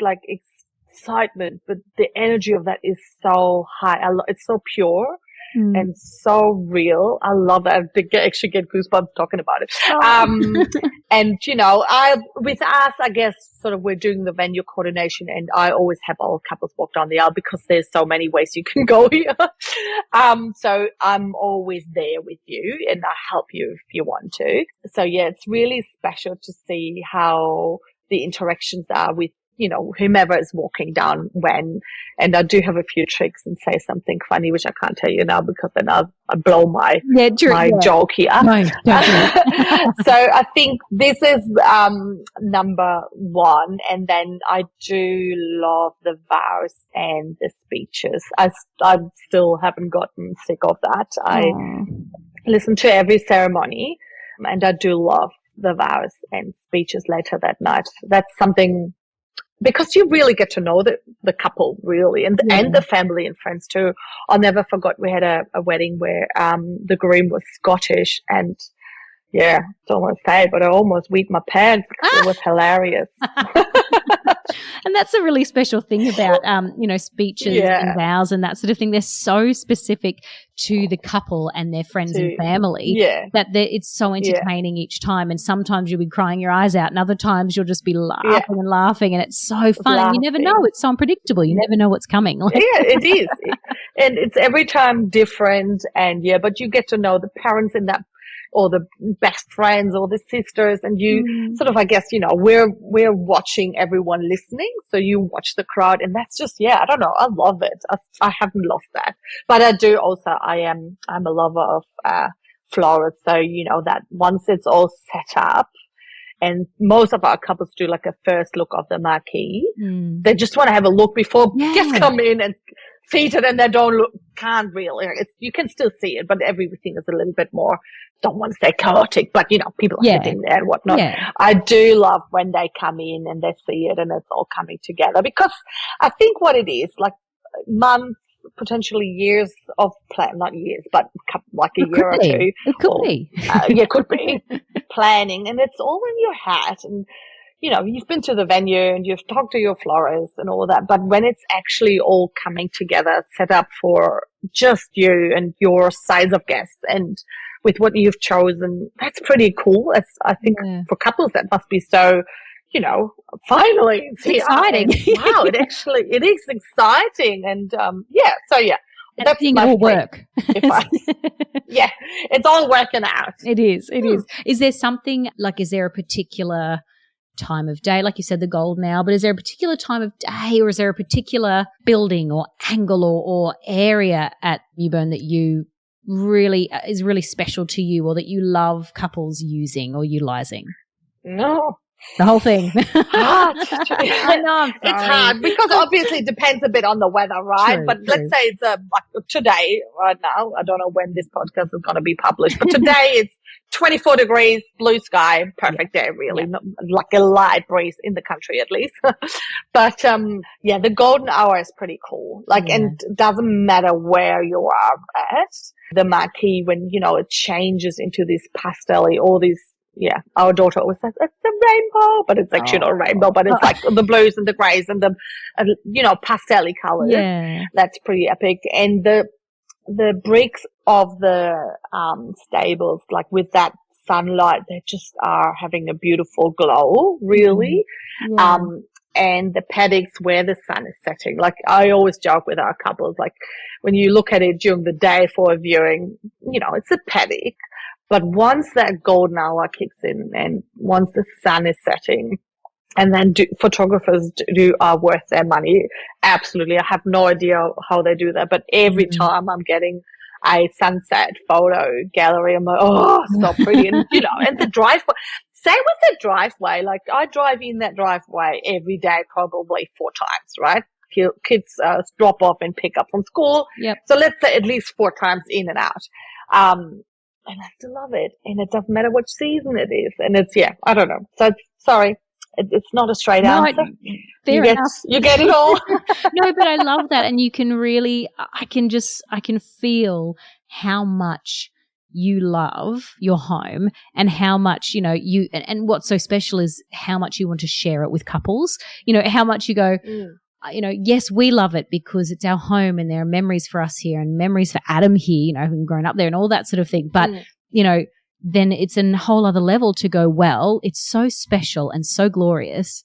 like excitement, but the energy of that is so high. It's so pure. And so real. I love that. I actually get goosebumps talking about it. And with us, I guess sort of we're doing the venue coordination, and I always have all couples walk down the aisle because there's so many ways you can go here. So I'm always there with you, and I help you if you want to. So yeah, it's really special to see how the interactions are with whomever is walking down when. And I do have a few tricks and say something funny, which I can't tell you now because then I blow my joke here. No, So I think this is number one. And then I do love the vows and the speeches. I still haven't gotten sick of that. I listen to every ceremony, and I do love the vows and speeches later that night. That's something, because you really get to know the couple really, and the family and friends too. I'll never forget, we had a wedding where the groom was Scottish, and don't want to say it, but I almost weed my pants. It was hilarious. And that's a really special thing about, speeches and vows and that sort of thing. They're so specific to the couple and their friends and family that it's so entertaining each time. And sometimes you'll be crying your eyes out, and other times you'll just be laughing and laughing, and it's so fun. And you never know. It's so unpredictable. You never know what's coming. It is. And it's every time different. And but you get to know the parents in that, or the best friends, or the sisters, and you sort of, I guess, we're watching everyone listening. So you watch the crowd, and that's just, I don't know. I love it. I haven't lost that, but I do also, I'm a lover of, flowers. So, that once it's all set up, and most of our couples do like a first look of the marquee. They just want to have a look before just come in and see it, and they can't really. You can still see it, but everything is a little bit more, don't want to say chaotic, but people are sitting there and whatnot. I do love when they come in and they see it and it's all coming together, because I think what it is, like months, potentially years of plan, not years, but like a year or two. It could be. Could be planning, and it's all in your hat. And you've been to the venue and you've talked to your florist and all that, but when it's actually all coming together, set up for just you and your size of guests and with what you've chosen, that's pretty cool. I think for couples that must be so, finally it's exciting. Wow, it is exciting. And that's my all work. It's all working out. It is. Is there something, like, is there a particular time of day, like you said, the golden hour, but is there a particular time of day, or is there a particular building or angle or area at Mewburn that you really is really special to you, or that you love couples using or utilizing? No. The whole thing. Hard. I know, it's hard because obviously it depends a bit on the weather, right? True. Let's say it's like today, right now. I don't know when this podcast is going to be published, but today it's 24 degrees, blue sky, perfect day, really. Not, like a light breeze in the country at least. But the golden hour is pretty cool. And it doesn't matter where you are at. The marquee, when it changes into this pastel-y, all these. Yeah, our daughter always says it's a rainbow, but it's actually not a rainbow, but it's like the blues and the greys and the, pastel-y colors. Yeah. That's pretty epic. And the bricks of the stables, like with that sunlight, they just are having a beautiful glow, really. Yeah. And the paddocks where the sun is setting. Like, I always joke with our couples, like, when you look at it during the day for a viewing, it's a paddock. But once that golden hour kicks in, and once the sun is setting, and then photographers are worth their money. Absolutely. I have no idea how they do that, but every time I'm getting a sunset photo gallery, I'm like, oh, so pretty. And, and the driveway. Same with the driveway. Like, I drive in that driveway every day, probably 4 times, right? kids drop off and pick up from school. Yep. So let's say at least 4 times in and out. And I still love it. And it doesn't matter which season it is. And it's, I don't know. So it's not a straight answer. Fair enough. You get it all. No, but I love that. And you can really, I can feel how much you love your home and how much, and what's so special is how much you want to share it with couples, how much you go, yes, we love it because it's our home and there are memories for us here and memories for Adam here, having grown up there and all that sort of thing. But, then it's a whole other level to go, well, it's so special and so glorious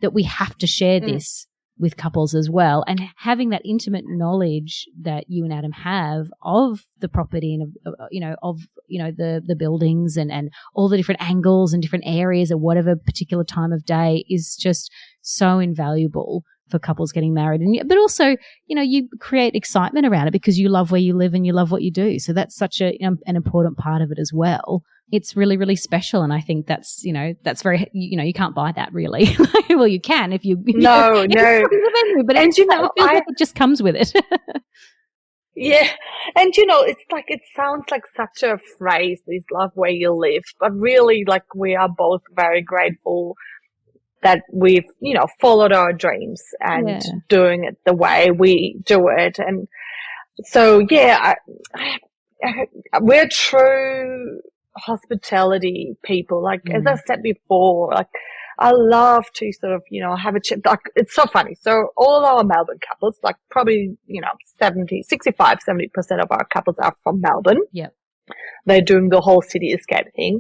that we have to share this with couples as well. And having that intimate knowledge that you and Adam have of the property and of the buildings and all the different angles and different areas at whatever particular time of day is just so invaluable for couples getting married. But also, you create excitement around it because you love where you live and you love what you do. So that's such an important part of it as well. It's really, really special. And I think that's very, you can't buy that really. Well, you can if you. No. But and it just comes with it. Yeah. And it sounds like such a phrase, this love where you live, but really we are both very grateful that we've, followed our dreams and doing it the way we do it. And so, we're true hospitality people. As I said before, I love to sort of, have a chat. It's so funny. So all our Melbourne couples, probably, 65-70% of our couples are from Melbourne. Yeah. They're doing the whole city escape thing.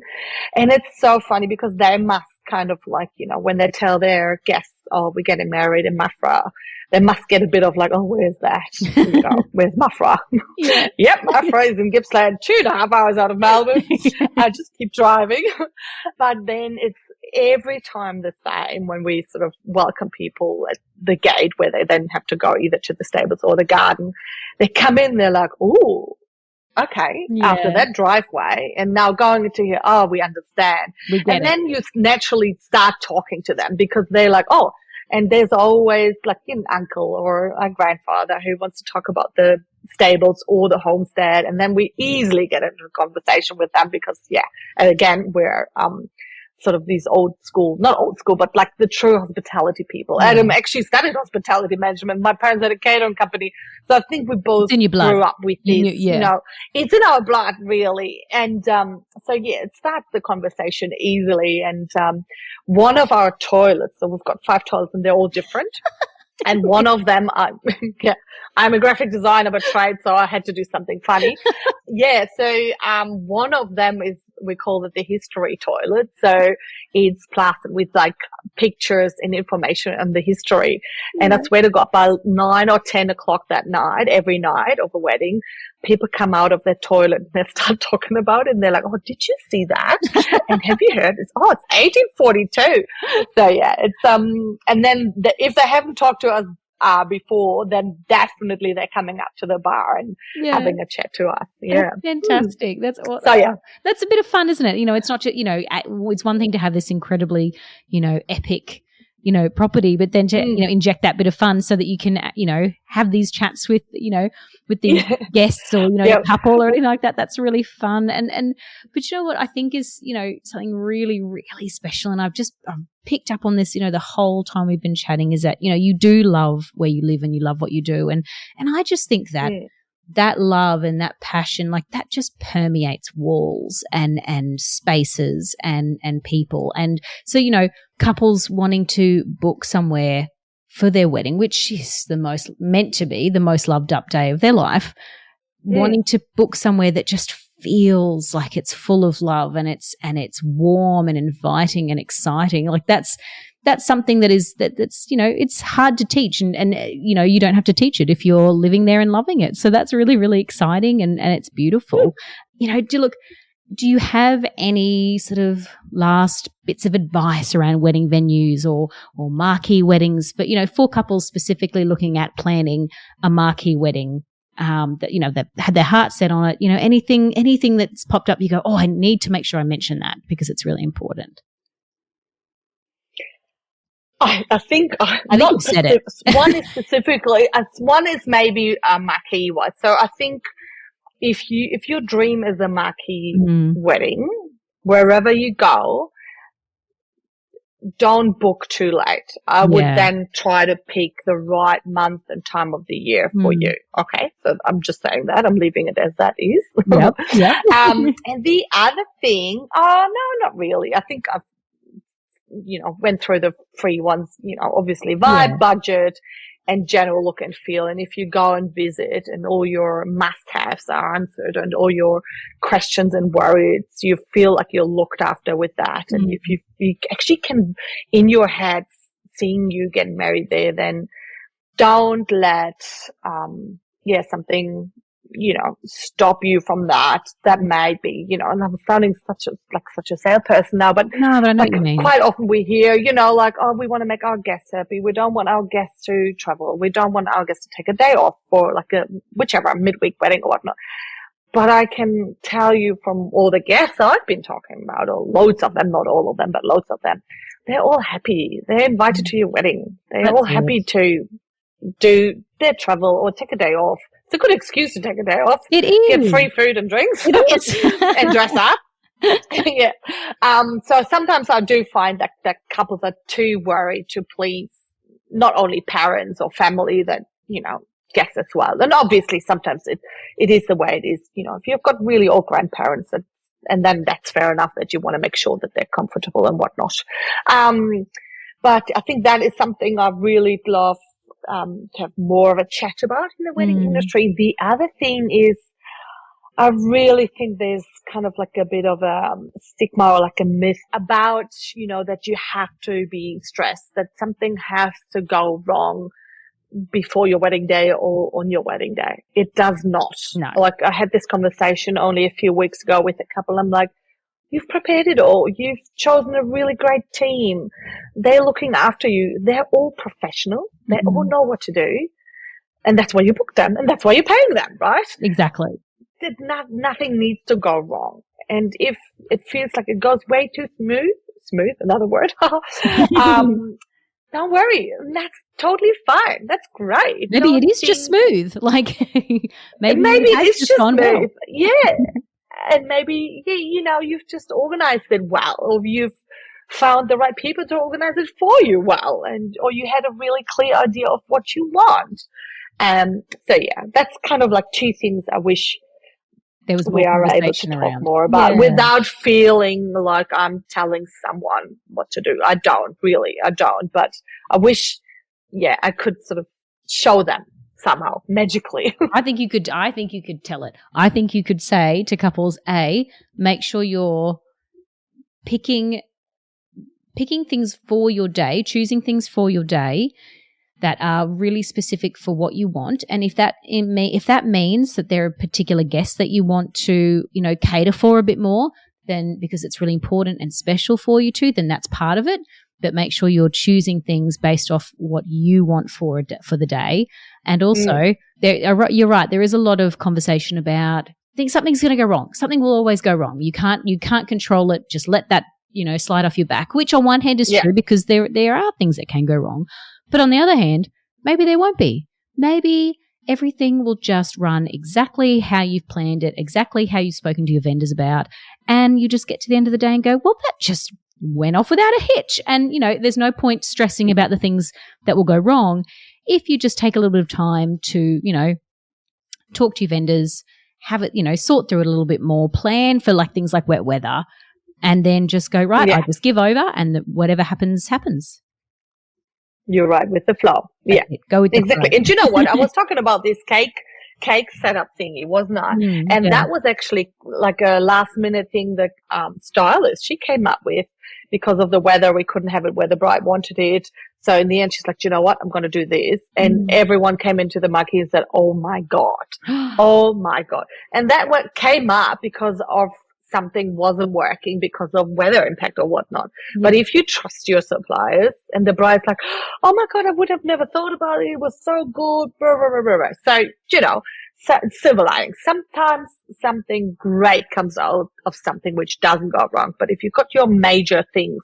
And it's so funny because they must kind of when they tell their guests, oh, we're getting married in Mafra, they must get a bit of oh, where's that? Where's Mafra? Yeah. Yep, Mafra is in Gippsland, 2.5 hours out of Melbourne. I just keep driving. But then it's every time the same when we sort of welcome people at the gate where they then have to go either to the stables or the garden. They come in, they're like, ooh, okay, after that driveway, and now going into here, oh, we understand. Then you naturally start talking to them because they're like, oh, and there's always an uncle or a grandfather who wants to talk about the stables or the homestead, and then we easily get into a conversation with them because, and again, we're sort of these not old school, but the true hospitality people. Adam actually studied hospitality management. My parents had a catering company. So I think we both grew up with this, it's in our blood really. And, it starts the conversation easily. And, one of our toilets, so we've got 5 toilets and they're all different. And one of them, I'm a graphic designer by trade, so I had to do something funny. So one of them is, we call it the history toilet. So it's plastered with pictures and information on the history. And I swear to God, by 9 or 10 o'clock that night, every night of a wedding, people come out of their toilet and they start talking about it. And they're like, oh, did you see that? And have you heard this? Oh, it's 1842. So it's, and then if they haven't talked to us before, then definitely they're coming up to the bar and having a chat to us. Yeah. That's fantastic. That's awesome. So, that's a bit of fun, isn't it? It's not just, it's one thing to have this incredibly, epic, property, but then to, inject that bit of fun so that you can, have these chats with, with the guests or, a couple or anything like that. That's really fun. But you know what I think is, something really, really special. And I've picked up on this, the whole time we've been chatting is that, you do love where you live and you love what you do. And I just think that that love and that passion, that just permeates walls and spaces and people. And so, couples wanting to book somewhere for their wedding, which is meant to be the most loved up day of their life, wanting to book somewhere that just feels like it's full of love and it's warm and inviting and exciting. That's something that's it's hard to teach and you don't have to teach it if you're living there and loving it. So that's really, really exciting and it's beautiful. Do you have any sort of last bits of advice around wedding venues or marquee weddings for couples specifically looking at planning a marquee wedding? That had their heart set on it, anything that's popped up, you go, oh, I need to make sure I mention that because it's really important. I think I think you said it. One is specifically, one is maybe a marquee one. So I think if your dream is a marquee wedding, wherever you go, don't book too late. I would then try to pick the right month and time of the year for you. Okay. So I'm just saying that. I'm leaving it as that is. Yep. And the other thing, no, not really. I think I've, went through the free ones, obviously vibe, budget, and general look and feel. And if you go and visit and all your must-haves are answered and all your questions and worries, you feel like you're looked after with that. And if you actually can, in your head, seeing you get married there, then don't let, something, stop you from that. That may be, and I'm sounding such a salesperson now, but no, but I know what you mean. Quite often we hear, we want to make our guests happy. We don't want our guests to travel. We don't want our guests to take a day off for whichever midweek wedding or whatnot. But I can tell you from all the guests I've been talking about, or loads of them, not all of them, but loads of them, they're all happy. They're invited to your wedding. They're all happy to do their travel or take a day off. It's a good excuse to take a day off. It is. Get free food and drinks. It is. And dress up. Yeah. So sometimes I do find that couples are too worried to please not only parents or family that, guests as well. And obviously sometimes it is the way it is. If you've got really old grandparents and then that's fair enough that you want to make sure that they're comfortable and whatnot. But I think that is something I really love to have more of a chat about in the wedding industry. The other thing is I really think there's kind of like a bit of a stigma or like a myth about, that you have to be stressed, that something has to go wrong before your wedding day or on your wedding day. It does not. No. Like I had this conversation only a few weeks ago with a couple. I'm like, you've prepared it all. You've chosen a really great team. They're looking after you. They're all professional. They all know what to do. And that's why you book them. And that's why you're paying them, right? Exactly. Nothing needs to go wrong. And if it feels like it goes way too smooth, another word, don't worry. That's totally fine. That's great. Maybe it is just smooth. Like maybe it is just smooth. Well. Yeah. And maybe, you've just organized it well, or you've found the right people to organize it for you well, or you had a really clear idea of what you want. So yeah, that's kind of like two things I wish there was we are able to talk more about without feeling like I'm telling someone what to do. I don't, but I wish, I could sort of show them somehow magically. I think you could tell it. I think you could say to couples, make sure you're picking things for your day, choosing things for your day that are really specific for what you want. And if that means that there are particular guests that you want to, cater for a bit more, then because it's really important and special for you too, then that's part of it. But make sure you're choosing things based off what you want for the day. And also, you're right, there is a lot of conversation about something's going to go wrong. Something will always go wrong. You can't control it. Just let that, slide off your back, which on one hand is true because there are things that can go wrong. But on the other hand, maybe there won't be. Maybe everything will just run exactly how you've planned it, exactly how you've spoken to your vendors about, and you just get to the end of the day and go, well, that just went off without a hitch. And, there's no point stressing about the things that will go wrong if you just take a little bit of time to, talk to your vendors, have it, sort through it a little bit more, plan for things like wet weather, and then just go, right, I just give over and whatever happens, happens. You're right with the flow. Yeah, go with the exactly. flow. And you know what? I was talking about this cake setup thingy, wasn't I? And that was actually like a last minute thing that stylist she came up with because of the weather. We couldn't have it where the bride wanted it. So in the end, she's like, you know what? I'm going to do this. And everyone came into the Marquee and said, oh my God. Oh my God. And that came up because of something wasn't working because of weather impact or whatnot. But if you trust your suppliers and the bride's like, oh my God, I would have never thought about it. It was so good. Blah, blah, blah, blah. So, silver lining. Sometimes something great comes out of something which doesn't go wrong. But if you've got your major things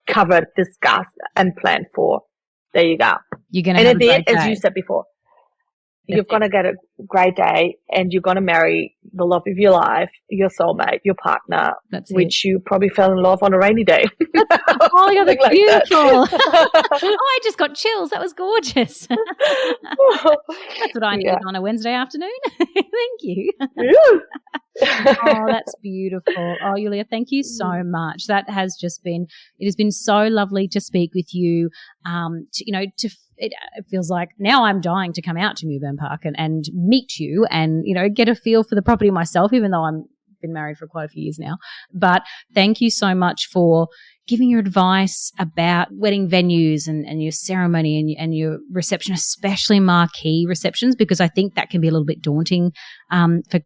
covered, discussed, and planned for. There you go. You're going to And have at the end, a great as day. you said before, you're going to get a great day, and you're going to marry the love of your life, your soulmate, your partner, That's which you probably fell in love on a rainy day. Oh, yeah, that's Something like beautiful. that. Oh, I just got chills. That was gorgeous. That's what I need on a Wednesday afternoon. Thank you. Oh, that's beautiful. Oh, Yulia, thank you so much. That has just been, it has been so lovely to speak with you. It feels like now I'm dying to come out to Mewburn Park and meet you and, get a feel for the property myself, even though I'm been married for quite a few years now. But thank you so much for giving your advice about wedding venues and your ceremony and your reception, especially marquee receptions, because I think that can be a little bit daunting for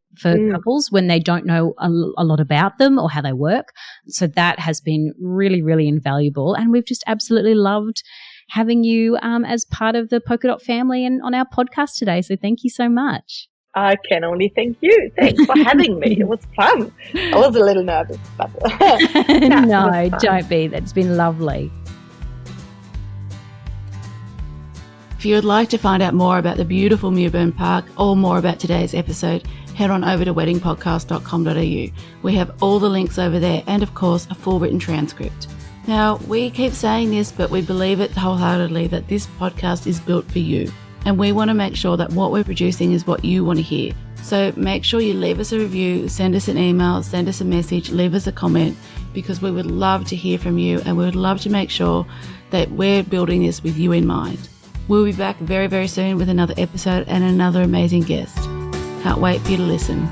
couples when they don't know a lot about them or how they work. So that has been really, really invaluable. And we've just absolutely loved having you as part of the Polka Dot family and on our podcast today. So thank you so much. I can only thank you. Thanks for having me. It was fun. I was a little nervous, but no, don't be. That's been lovely. If you would like to find out more about the beautiful Mewburn Park or more about today's episode, head on over to weddingpodcast.com.au. We have all the links over there and, of course, a full written transcript. Now, we keep saying this, but we believe it wholeheartedly that this podcast is built for you. And we want to make sure that what we're producing is what you want to hear. So make sure you leave us a review, send us an email, send us a message, leave us a comment, because we would love to hear from you and we would love to make sure that we're building this with you in mind. We'll be back very, very soon with another episode and another amazing guest. Can't wait for you to listen.